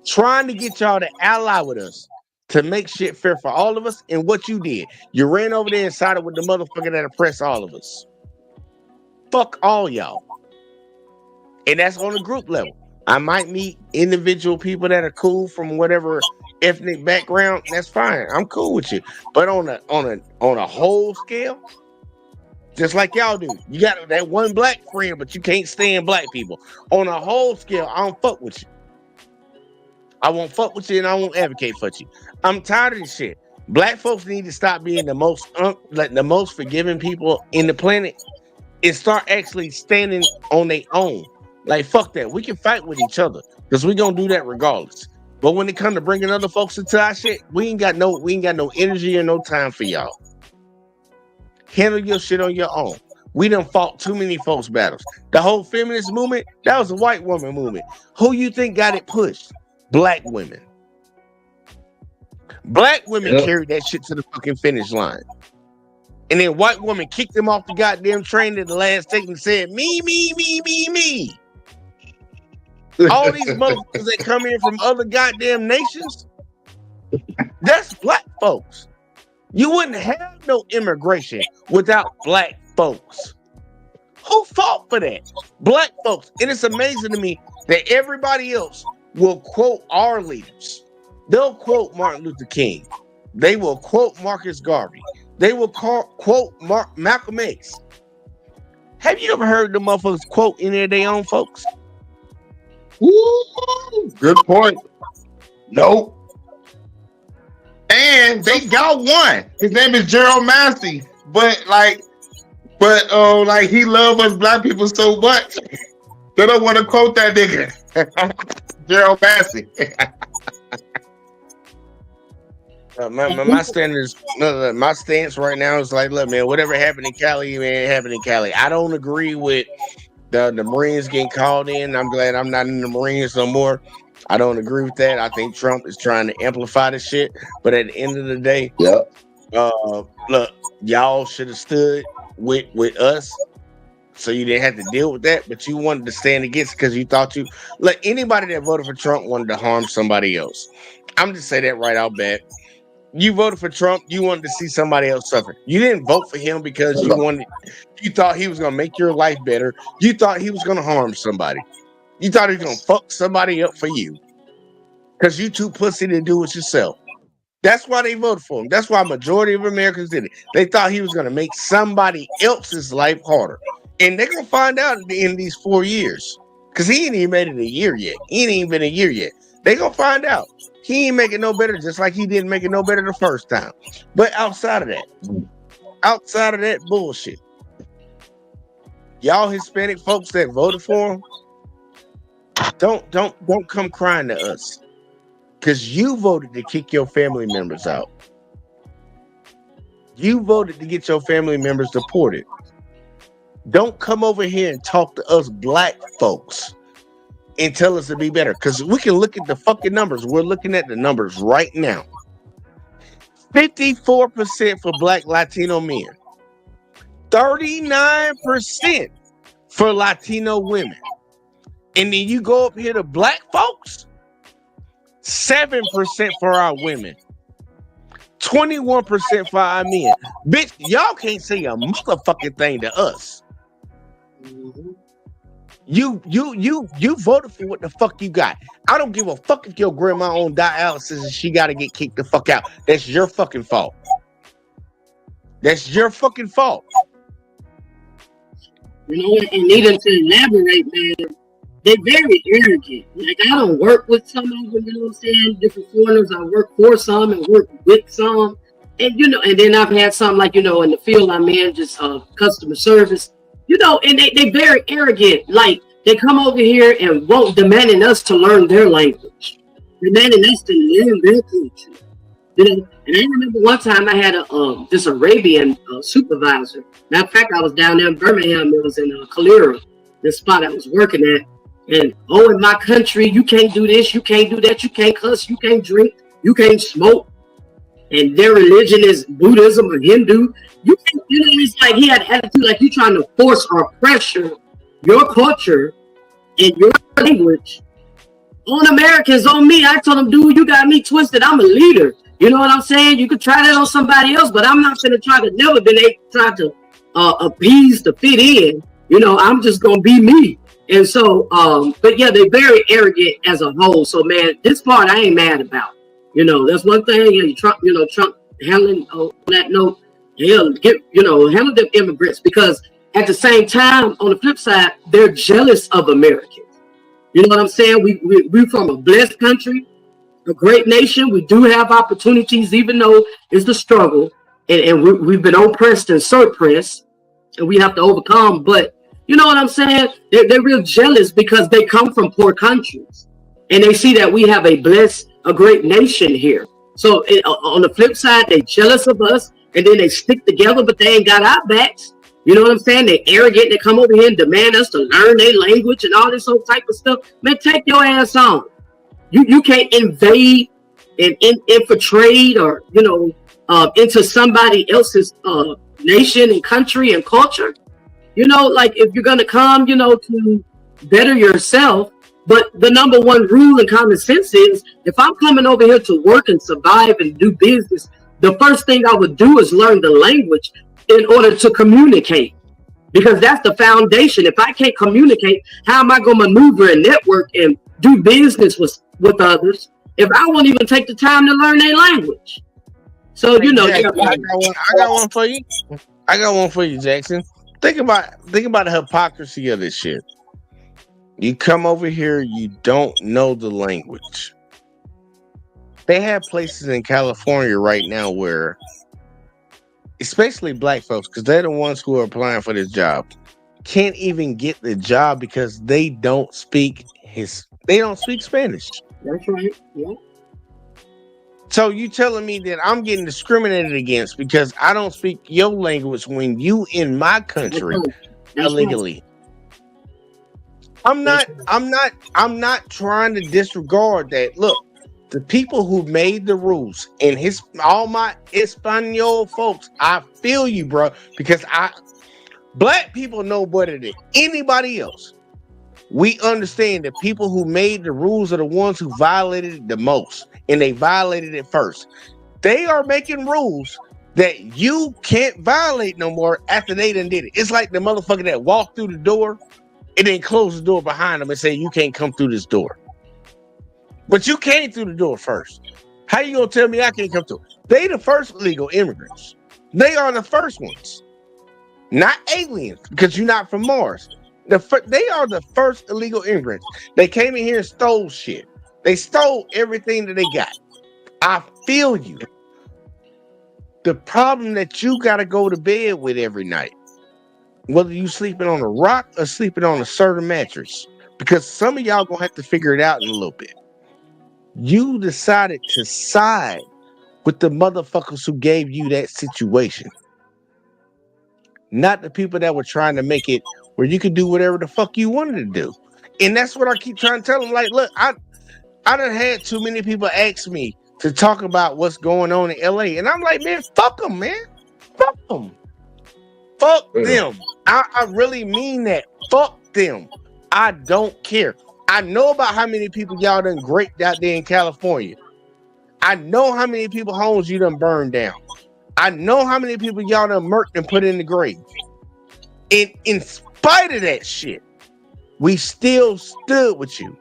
trying to get y'all to ally with us to make shit fair for all of us. And what you did, you ran over there and sided with the motherfucker that oppressed all of us. Fuck all y'all. And that's on a group level. I might meet individual people that are cool from whatever ethnic background. That's fine. I'm cool with you. But on a whole scale, just like y'all do, you got that one black friend, but you can't stand black people. On a whole scale, I don't fuck with you. I won't fuck with you, and I won't advocate for you. I'm tired of this shit. Black folks need to stop being the most forgiving people in the planet and start actually standing on their own. Like, fuck that. We can fight with each other because we're gonna do that regardless. But when it comes to bringing other folks into our shit, we ain't got no energy or no time for y'all. Handle your shit on your own. We done fought too many folks' battles. The whole feminist movement, that was a white woman movement. Who you think got it pushed? Black women. Black women carried that shit to the fucking finish line. And then white women kicked them off the goddamn train at the last second and said, me, me, me, me, me. All these motherfuckers that come in from other goddamn nations, that's black folks. You wouldn't have no immigration without black folks. Who fought for that? Black folks. And it's amazing to me that everybody else will quote our leaders. They'll quote Martin Luther King. They will quote Marcus Garvey. They will quote Malcolm X. Have you ever heard the motherfuckers quote any of their own folks? Ooh, good point. Nope. And they got one. His name is Gerald Massey. But he love us black people so much, they don't want to quote that nigga. Gerald Massey. My stance right now is like, look, man, whatever happened in Cali, man, happened in Cali. I don't agree with the Marines getting called in. I'm glad I'm not in the Marines no more. I don't agree with that. I think Trump is trying to amplify the shit. But at the end of the day, look, y'all should have stood with us, so you didn't have to deal with that. But you wanted to stand against it because you thought anybody that voted for Trump wanted to harm somebody else. I'm just saying that right out bad. You voted for Trump. You wanted to see somebody else suffer. You didn't vote for him because you thought he was going to make your life better. You thought he was going to harm somebody. You thought he was going to fuck somebody up for you because you too pussy to do it yourself. That's why they voted for him. That's why a majority of Americans did it. They thought he was going to make somebody else's life harder. And they're going to find out at the end of these 4 years because he ain't even made it a year yet. He ain't even been a year yet. They're going to find out. He ain't making no better, just like he didn't make it no better the first time. But outside of that bullshit, y'all Hispanic folks that voted for him, don't come crying to us, because you voted to kick your family members out. You voted to get your family members deported. Don't come over here and talk to us black folks and tell us to be better. Because we can look at the fucking numbers. We're looking at the numbers right now. 54% for Black Latino men. 39% for Latino women. And then you go up here to Black folks, 7% for our women. 21% for our men. Bitch, y'all can't say a motherfucking thing to us. You voted for what the fuck you got. I don't give a fuck if your grandma on dialysis and she got to get kicked the fuck out. That's your fucking fault. That's your fucking fault. You know, and needing to elaborate, man, they're very arrogant. Like, I don't work with some of them, you know what I'm saying? Different foreigners. I work for some and work with some. And, you know, and then I've had some, like, you know, in the field I'm in, just customer service, you know, and they're very arrogant. Like, they come over here and won't demanding us to learn their language, demanding us to learn their culture. You know, and I remember one time I had this Arabian supervisor. Matter of fact, I was down there in Birmingham. It was in Calera, the spot I was working at. And in my country, you can't do this, you can't do that, you can't cuss, you can't drink, you can't smoke. And their religion is Buddhism or Hindu. You can't, you know, it's like he had attitude like you trying to force or pressure your culture and your language on Americans, on me. I told him, dude, you got me twisted. I'm a leader. You know what I'm saying? You could try that on somebody else, but I'm not gonna never been able to try to appease to fit in. You know, I'm just gonna be me. And so, but yeah, they're very arrogant as a whole. So man, this part I ain't mad about. You know, that's one thing. And Trump handling on that note, he'll get, you know, handle them immigrants, because at the same time, on the flip side, they're jealous of Americans. You know what I'm saying? We're from a blessed country, a great nation. We do have opportunities, even though it's the struggle, and we've been oppressed and suppressed, and we have to overcome. But you know what I'm saying? They're real jealous because they come from poor countries, and they see that we have a great nation here. So on the flip side, they jealous of us, and then they stick together, but they ain't got our backs. You know what I'm saying? They arrogant. They come over here and demand us to learn their language and all this old type of stuff. Man, take your ass on. You can't invade and infiltrate or, you know, into somebody else's nation and country and culture. You know, like if you're going to come, you know, to better yourself. But the number one rule in common sense is if I'm coming over here to work and survive and do business, the first thing I would do is learn the language in order to communicate, because that's the foundation. If I can't communicate, how am I going to maneuver and network and do business with others if I won't even take the time to learn their language? So, you know, Jackson, I got one for you. I got one for you, Jackson. Think about the hypocrisy of this shit. You come over here, you don't know the language. They have places in California right now where, especially black folks, because they're the ones who are applying for this job, can't even get the job because they don't speak Spanish. That's right. Yeah. So you telling me that I'm getting discriminated against because I don't speak your language when you in my country illegally? I'm not trying to disregard that. Look, the people who made the rules and all my Espanol folks, I feel you, bro, because black people know better than anybody else. We understand that people who made the rules are the ones who violated it the most, and they violated it first. They are making rules that you can't violate no more after they done did it. It's like the motherfucker that walked through the door and then closed the door behind them and say, you can't come through this door. But you came through the door first. How you gonna tell me I can't come through? They the first illegal immigrants. They are the first ones. Not aliens, because you're not from Mars. They are the first illegal immigrants. They came in here and stole shit. They stole everything that they got. I feel you. The problem that you got to go to bed with every night, whether you sleeping on a rock or sleeping on a certain mattress, because some of y'all gonna have to figure it out in a little bit. You decided to side with the motherfuckers who gave you that situation, not the people that were trying to make it where you could do whatever the fuck you wanted to do. And that's what I keep trying to tell them. Like, look, I done had too many people ask me to talk about what's going on in LA. And I'm like, man, fuck them, man. Fuck them. Fuck them. I really mean that. Fuck them. I don't care. I know about how many people y'all done raped out there in California. I know how many people homes you done burned down. I know how many people y'all done murked and put in the grave. And in spite of that shit, we still stood with you.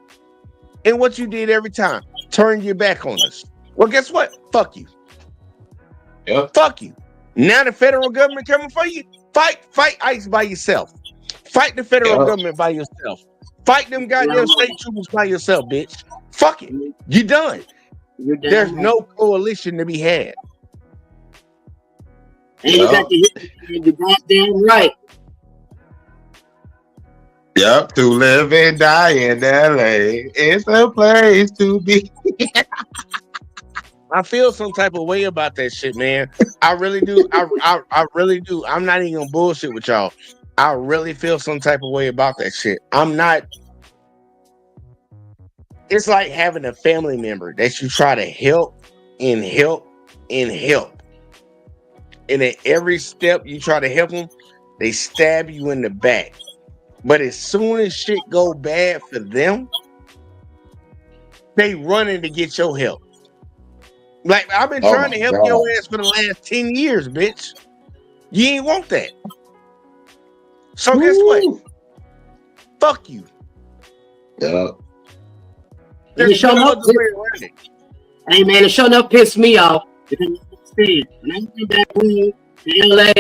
And what you did every time, turn your back on us. Well, guess what? Fuck you. Yep. Fuck you. Now the federal government coming for you. Fight ICE by yourself. Fight the federal government by yourself. Fight them goddamn state troopers by yourself, bitch. Fuck it. You done. There's no coalition to be had. And you got to hit the goddamn right. Yep, to live and die in LA. It's a place to be. I feel some type of way about that shit, man. I really do. I really do. I'm not even gonna bullshit with y'all. I really feel some type of way about that shit. I'm not. It's like having a family member that you try to help and help and help. And at every step you try to help them, they stab you in the back. But as soon as shit go bad for them, they running to get your help. Like, I've been trying to help your ass for the last 10 years, bitch. You ain't want that. So guess what? Fuck you. Yeah. There's no other way around it. Hey, man, it sure enough pissed me off. Because when I went back home to LA,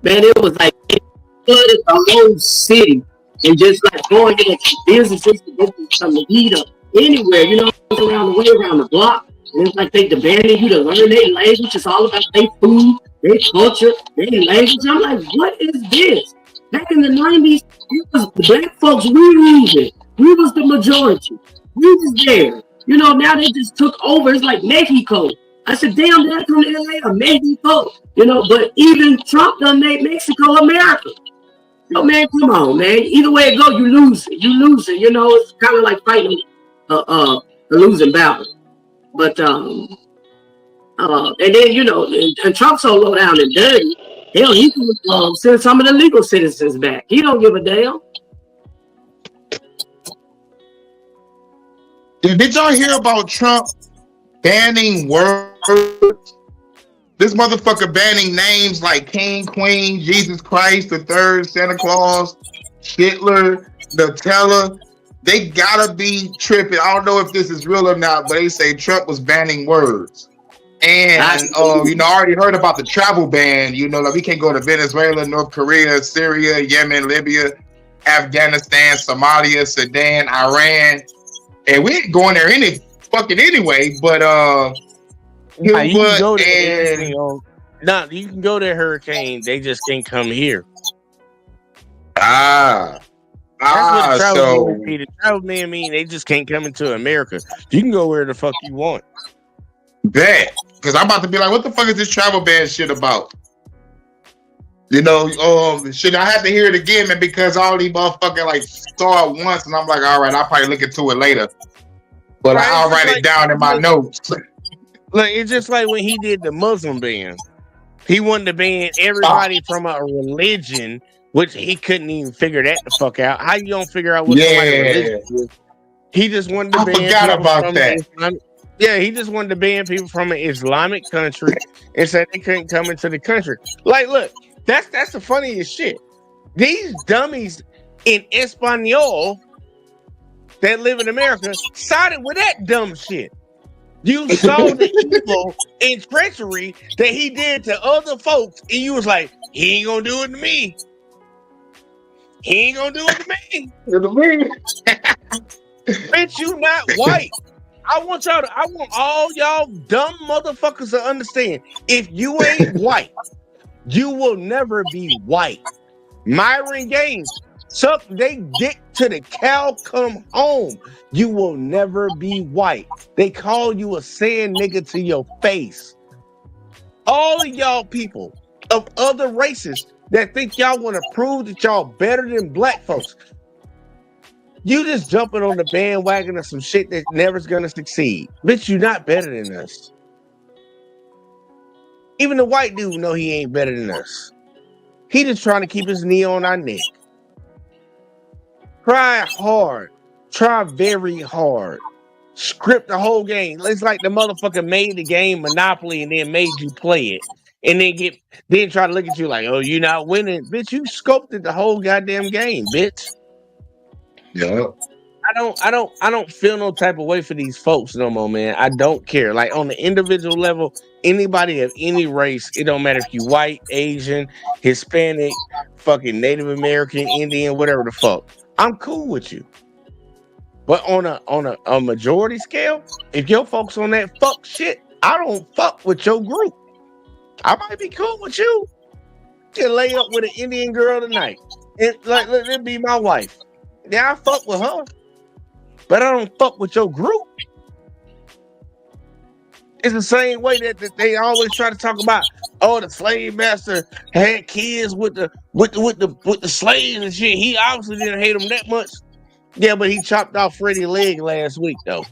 man, it was like it flooded the whole city. And just like going into businesses to get something to eat or anywhere, you know, around the way, around the block. And it's like they demanding you to learn their language. It's all about their food, their culture, their language. I'm like, what is this? Back in the 90s, it was the black folks, we ruled it. We was the majority. We was there. You know, now they just took over. It's like Mexico. I said, damn, that's from LA or Mexico. You know, but even Trump done made Mexico America. Oh man, come on, man. Either way it go, you lose it. You lose it. You know, it's kind of like fighting a losing battle. But and then you know, and Trump's so low down and dirty. Hell, he can send some of the legal citizens back. He don't give a damn. Did y'all hear about Trump banning words? This motherfucker banning names like King, Queen, Jesus Christ, the Third, Santa Claus, Hitler, Nutella. They gotta be tripping. I don't know if this is real or not, but they say Trump was banning words. And you know, I already heard about the travel ban. You know, like we can't go to Venezuela, North Korea, Syria, Yemen, Libya, Afghanistan, Somalia, Sudan, Iran, and we ain't going there anyway. But you can go there. You can go there, Hurricane. They just can't come here. That's what the travel man mean. The travel man mean they just can't come into America. You can go where the fuck you want. Bet. Because I'm about to be like, what the fuck is this travel ban shit about? You know, shit, I have to hear it again, man, because all these motherfuckers like saw it once, and I'm like, all right, I'll probably look into it later. But right, I'll write it down in my notes. Look, it's just like when he did the Muslim ban. He wanted to ban everybody from a religion, which he couldn't even figure that the fuck out. How you don't figure out what somebody's religion is? He just wanted to ban forgot about that. He just wanted to ban people from an Islamic country and said they couldn't come into the country. Like, look, that's the funniest shit. These dummies in Espanol that live in America sided with that dumb shit. You saw the evil and treachery that he did to other folks, and you was like, he ain't gonna do it to me. He ain't gonna do it to me. Bitch, you not white. I want all y'all dumb motherfuckers to understand. If you ain't white, you will never be white. Myron Gaines, suck they dick to the cow come home. You will never be white. They call you a sand nigga to your face. All of y'all people of other races that think y'all want to prove that y'all better than black folks. You just jumping on the bandwagon of some shit that never's gonna succeed. Bitch, you not better than us. Even the white dude know he ain't better than us. He just trying to keep his knee on our neck. Try hard. Try very hard. Script the whole game. It's like the motherfucker made the game Monopoly and then made you play it. And then try to look at you like, oh, you're not winning. Bitch, you sculpted the whole goddamn game, bitch. Yeah. I don't feel no type of way for these folks no more, man. I don't care. Like on the individual level, anybody of any race, it don't matter if you white, Asian, Hispanic, fucking Native American, Indian, whatever the fuck. I'm cool with you. But on a majority scale, if your folks on that fuck shit, I don't fuck with your group. I might be cool with you. You lay up with an Indian girl tonight. And like let it be my wife. Yeah, I fuck with her. But I don't fuck with your group. It's the same way that they always try to talk about, oh, the slave master had kids with the slaves and shit. He obviously didn't hate them that much. Yeah, but he chopped off Freddie's leg last week, though.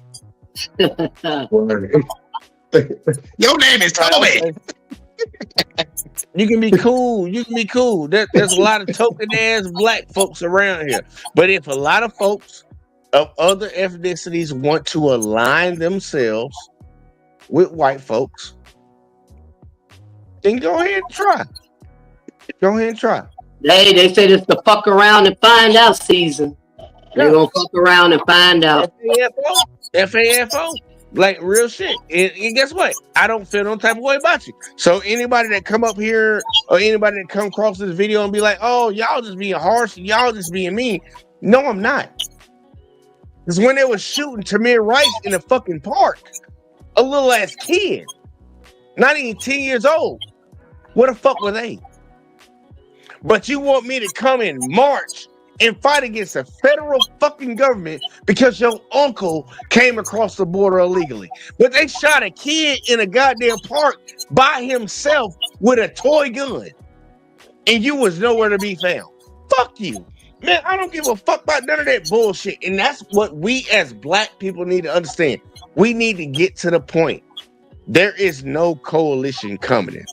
Your name is Tommy. You can be cool. You can be cool. There's a lot of token ass black folks around here. But if a lot of folks of other ethnicities want to align themselves with white folks, then go ahead and try. Go ahead and try. Hey, they said it's the fuck around and find out season. They're gonna fuck around and find out. FAFO. Like real shit. And guess what? I don't feel no type of way about you. So anybody that come up here or anybody that come across this video and be like, oh, y'all just being harsh, y'all just being mean. No, I'm not. Because when they was shooting Tamir Rice in a fucking park, a little ass kid, not even 10 years old, what the fuck were they? But you want me to come in March and fight against the federal fucking government because your uncle came across the border illegally. But they shot a kid in a goddamn park by himself with a toy gun. And you was nowhere to be found. Fuck you. Man, I don't give a fuck about none of that bullshit. And that's what we as black people need to understand. We need to get to the point. There is no coalition coming in.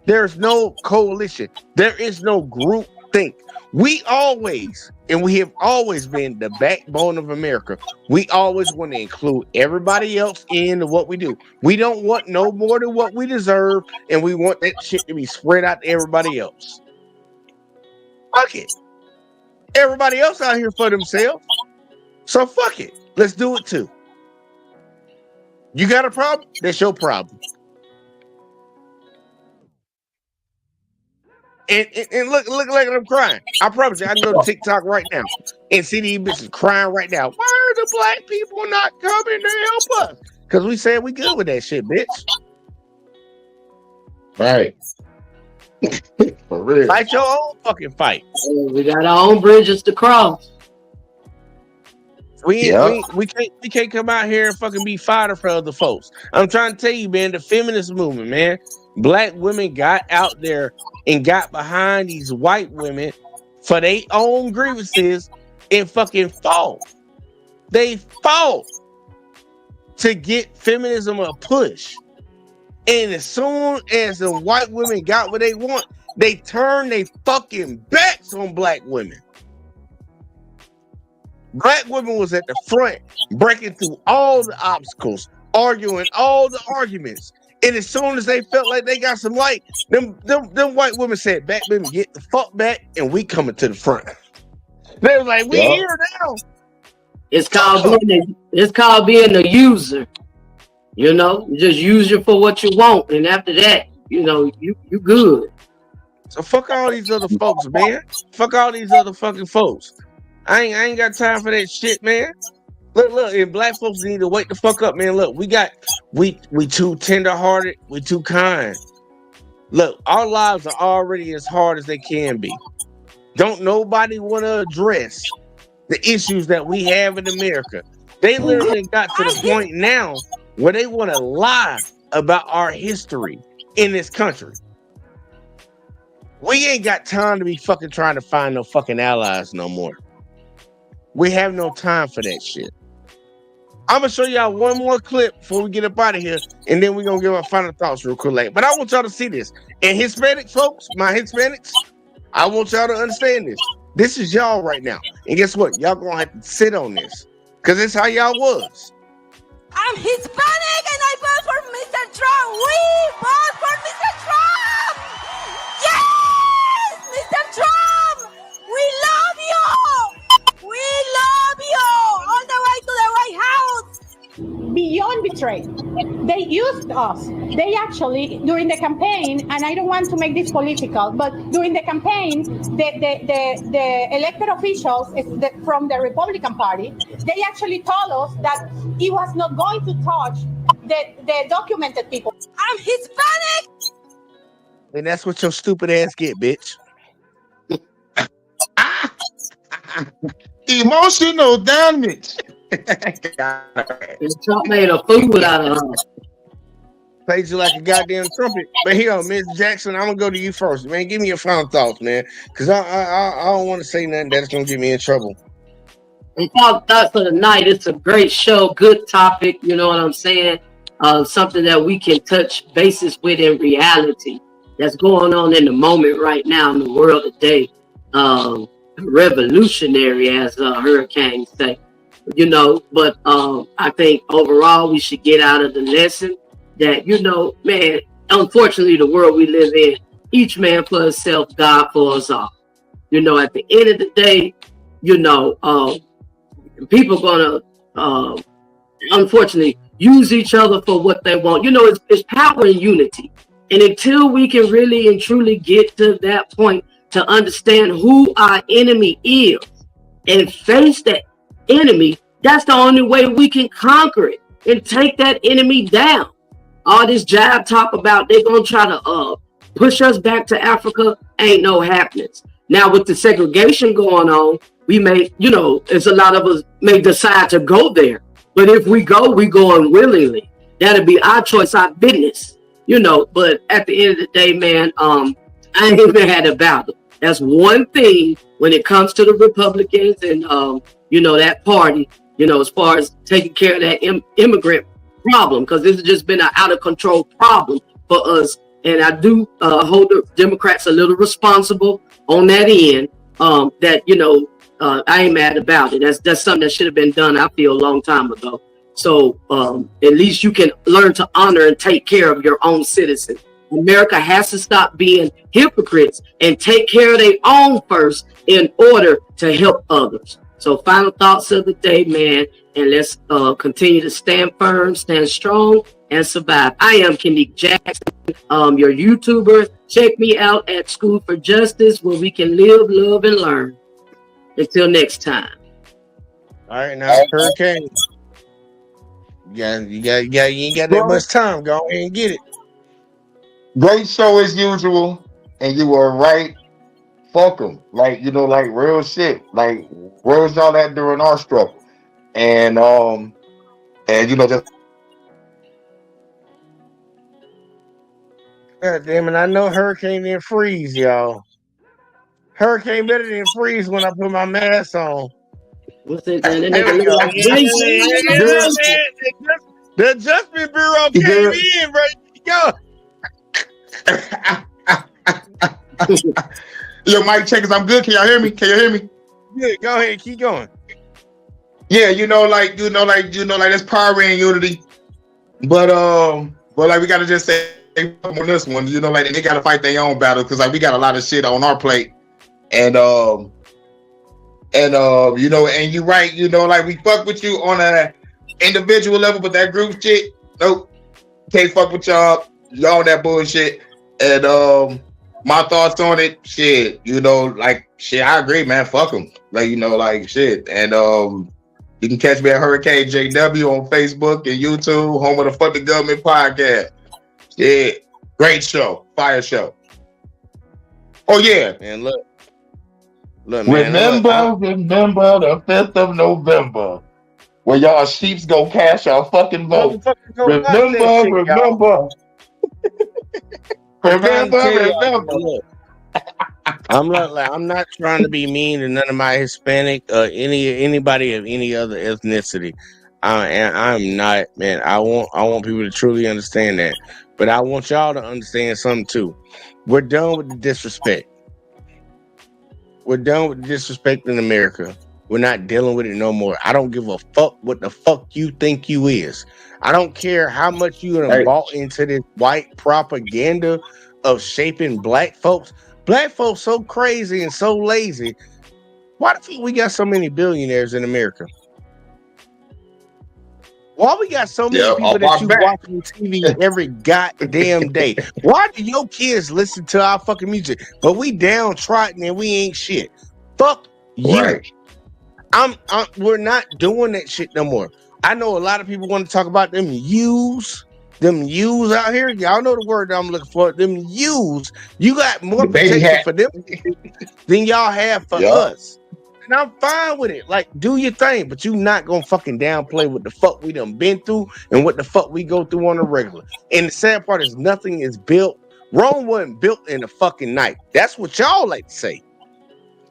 There's no coalition. There is no group think. We always, and we have always been the backbone of America. We always want to include everybody else in what we do. We don't want no more than what we deserve, and we want that shit to be spread out to everybody else. Fuck it. Everybody else out here for themselves. So fuck it. Let's do it too. You got a problem? That's your problem. And look like I'm crying. I promise you, I can go to TikTok right now and see these bitches crying right now. Why are the black people not coming to help us? Because we said we good with that shit, bitch. Right. For real. Fight your own fucking fight. We got our own bridges to cross. We can't come out here and fucking be fodder for other folks. I'm trying to tell you, man, the feminist movement, man. Black women got out there and got behind these white women for their own grievances and fucking fought. They fought to get feminism a push. And as soon as the white women got what they want, they turned their fucking backs on black women. Black women was at the front, breaking through all the obstacles, arguing all the arguments. And as soon as they felt like they got some light, them white women said, "Back, baby, get the fuck back, and we coming to the front." They was like, "We here now." It's called being a user. You know, you just use it for what you want, and after that, you know, you good. So fuck all these other folks, man. Fuck all these other fucking folks. I ain't got time for that shit, man. Look, and black folks need to wake the fuck up, man. Look, we too tender-hearted, we too kind. Look, our lives are already as hard as they can be. Don't nobody want to address the issues that we have in America. They literally got to the point now where they want to lie about our history in this country. We ain't got time to be fucking trying to find no fucking allies no more. We have no time for that shit. I'm gonna show y'all one more clip before we get up out of here, and then we're gonna give our final thoughts real quick. But I want y'all to see this. And Hispanic folks, my Hispanics, I want y'all to understand this. This is y'all right now. And guess what? Y'all gonna have to sit on this. Cause it's how y'all was. I'm Hispanic and I vote for Mr. Trump. We vote for Mr. Trump. Yes, Mr. Trump. We love you. We love you. All the way to the White House. Beyond betrayed. They used us. They actually, during the campaign, and I don't want to make this political, but during the campaign, the elected officials from the Republican Party, they actually told us that he was not going to touch the documented people. I'm Hispanic. And that's what your stupid ass get, bitch. Emotional damage. Trump made a fool out of her. Played you like a goddamn trumpet. But here, Ms. Jackson, I'm gonna go to you first, man. Give me your final thoughts, man, because I don't want to say nothing that's gonna get me in trouble. And final thoughts for the night. It's a great show, good topic. You know what I'm saying? Something that we can touch bases with in reality that's going on in the moment right now in the world today. Revolutionary, as hurricanes say. You know, but I think overall we should get out of the lesson that, you know, man, unfortunately the world we live in, each man for himself, God for us all. You know, at the end of the day, you know, people gonna unfortunately use each other for what they want. You know, it's power and unity. And until we can really and truly get to that point to understand who our enemy is and face that enemy, that's the only way we can conquer it and take that enemy down. All this jive talk about they're gonna try to push us back to Africa ain't no happenings. Now with the segregation going on, we may, you know, it's a lot of us may decide to go there. But if we go, we go unwillingly. That'll be our choice, our business, you know. But at the end of the day, man, I ain't even had a battle. That's one thing when it comes to the Republicans and you know, that party, you know, as far as taking care of that immigrant problem, because this has just been an out of control problem for us. And I do hold the Democrats a little responsible on that end. That, you know, I ain't mad about it. That's something that should have been done, I feel, a long time ago. So at least you can learn to honor and take care of your own citizens. America has to stop being hypocrites and take care of their own first in order to help others. So final thoughts of the day, man, and let's continue to stand firm, stand strong, and survive. I am Kenique Jackson, your YouTuber. Check me out at School for Justice, where we can live, love, and learn. Until next time. All right, now Hurricane. You ain't got that much time. Go ahead and get it. Great show as usual, and you were right. Fuck them, like, you know, like real shit. Like, where's y'all at during our struggle? And you know, just God damn it! I know Hurricane didn't freeze, y'all. Hurricane better than freeze when I put my mask on. What's it? That nigga look like the Adjustment Bureau came in, bro. Go. Yo, mic checkers, I'm good. Can y'all hear me? Yeah, go ahead, keep going. Yeah, like that's power and unity. But like we gotta just say on this one, you know, like they gotta fight their own battle because like we got a lot of shit on our plate. And you know, and you right, you know, like we fuck with you on a individual level, but that group shit, nope. Can't fuck with y'all that bullshit. And my thoughts on it, shit, you know, like shit, I agree, man. Fuck them. Like, you know, like shit. And you can catch me at Hurricane JW on Facebook and YouTube, home of the Fuck the Government podcast. Yeah, great show, fire show. Oh yeah, man. Look, man. Remember the 5th of November, where y'all sheeps go cast y'all fucking vote. Remember. I'm not trying to be mean to none of my Hispanic anybody of any other ethnicity. I'm not, man. I want people to truly understand that. But I want y'all to understand something too. We're done with the disrespect. We're done with the disrespect in America. We're not dealing with it no more. I don't give a fuck what the fuck you think you is. I don't care how much you have bought into this white propaganda of shaping black folks. Black folks so crazy and so lazy. Why the fuck we got so many billionaires in America? Why we got so many people that you watch on TV every goddamn day? Why do your kids listen to our fucking music, but we downtrodden and we ain't shit? Fuck you. Right. We're not doing that shit no more. I know a lot of people want to talk about them ewes out here. Y'all know the word that I'm looking for. Them ewes. You got more protection for them than y'all have for us. And I'm fine with it. Like, do your thing, but you not gonna fucking downplay what the fuck we done been through and what the fuck we go through on a regular. And the sad part is nothing is built. Rome wasn't built in a fucking night. That's what y'all like to say.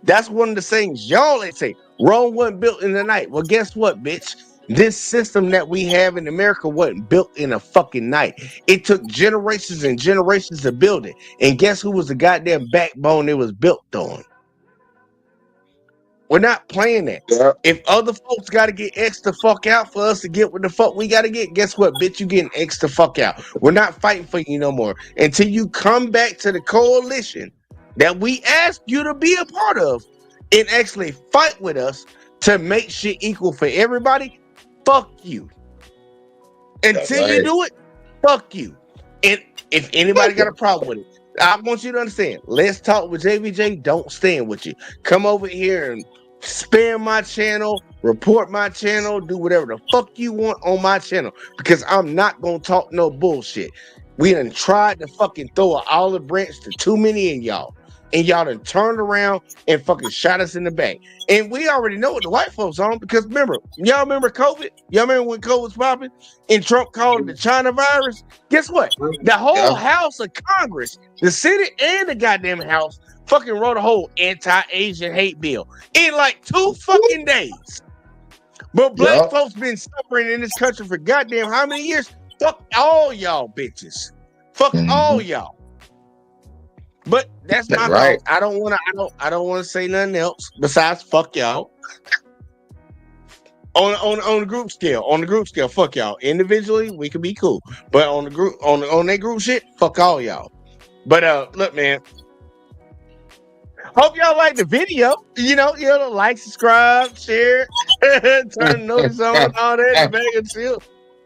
That's one of the things y'all like to say. Rome wasn't built in the night. Well, guess what, bitch? This system that we have in America wasn't built in a fucking night. It took generations and generations to build it. And guess who was the goddamn backbone it was built on? We're not playing that. Yeah. If other folks got to get X the fuck out for us to get what the fuck we got to get, guess what, bitch? You getting X the fuck out. We're not fighting for you no more. Until you come back to the coalition that we asked you to be a part of and actually fight with us to make shit equal for everybody, fuck you. Until you do it, fuck you. And if anybody got a problem with it, I want you to understand. Let's Talk with JVJ. Don't stand with you. Come over here and spam my channel, report my channel, do whatever the fuck you want on my channel, because I'm not gonna talk no bullshit. We done tried to fucking throw an olive branch to too many of y'all, and y'all done turned around and fucking shot us in the back. And we already know what the white folks on, because y'all remember COVID? Y'all remember when COVID was popping and Trump called it the China virus? Guess what? The whole House of Congress, the Senate and the goddamn House, fucking wrote a whole anti-Asian hate bill in like 2 fucking days. But black folks been suffering in this country for goddamn how many years? Fuck all y'all bitches. Fuck all y'all. But that's my thought. I don't want to say nothing else besides fuck y'all. On the group scale, fuck y'all. Individually, we could be cool, but on the group, on that group shit, fuck all y'all. But look, man. Hope y'all like the video. You know, like, subscribe, share, turn notice on, and all that, bag and chill.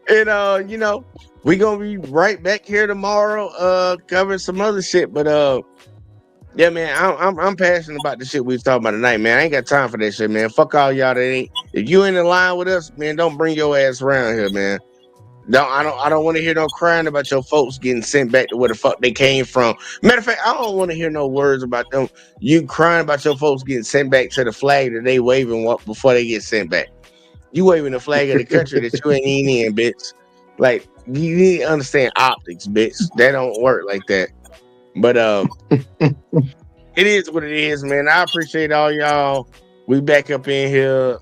And we gonna be right back here tomorrow, covering some other shit. But yeah, man, I'm passionate about the shit we was talking about tonight, man. I ain't got time for that shit, man. Fuck all y'all that ain't. If you ain't in line with us, man, don't bring your ass around here, man. I don't want to hear no crying about your folks getting sent back to where the fuck they came from. Matter of fact, I don't want to hear no words about them. You crying about your folks getting sent back to the flag that they waving before they get sent back. You waving the flag of the country that you ain't even in, bitch. Like, you need to understand optics, bitch. That don't work like that. But it is what it is, man. I appreciate all y'all. We back up in here.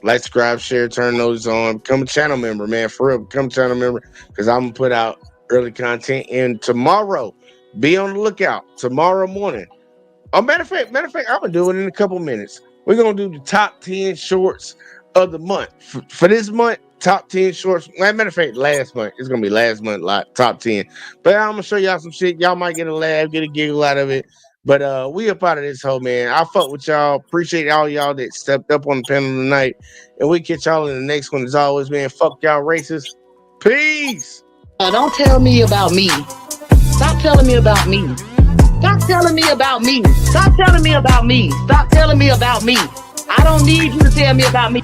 Like, subscribe, share, turn those on. Become a channel member, man. For real, become a channel member, because I'm gonna put out early content. And tomorrow, be on the lookout. Tomorrow morning. Oh, matter of fact, I'm gonna do it in a couple minutes. We're gonna do the top 10 shorts of the month. For this month, top 10 shorts. Matter of fact, last month. It's gonna be last month, top 10. But I'm gonna show y'all some shit. Y'all might get a laugh, get a giggle out of it. But we up out of this hole, man. I fuck with y'all. Appreciate all y'all that stepped up on the panel tonight. And we catch y'all in the next one. As always, man, fuck y'all racist. Peace. Don't tell me about me. Stop telling me about me. Stop telling me about me. Stop telling me about me. Stop telling me about me. I don't need you to tell me about me.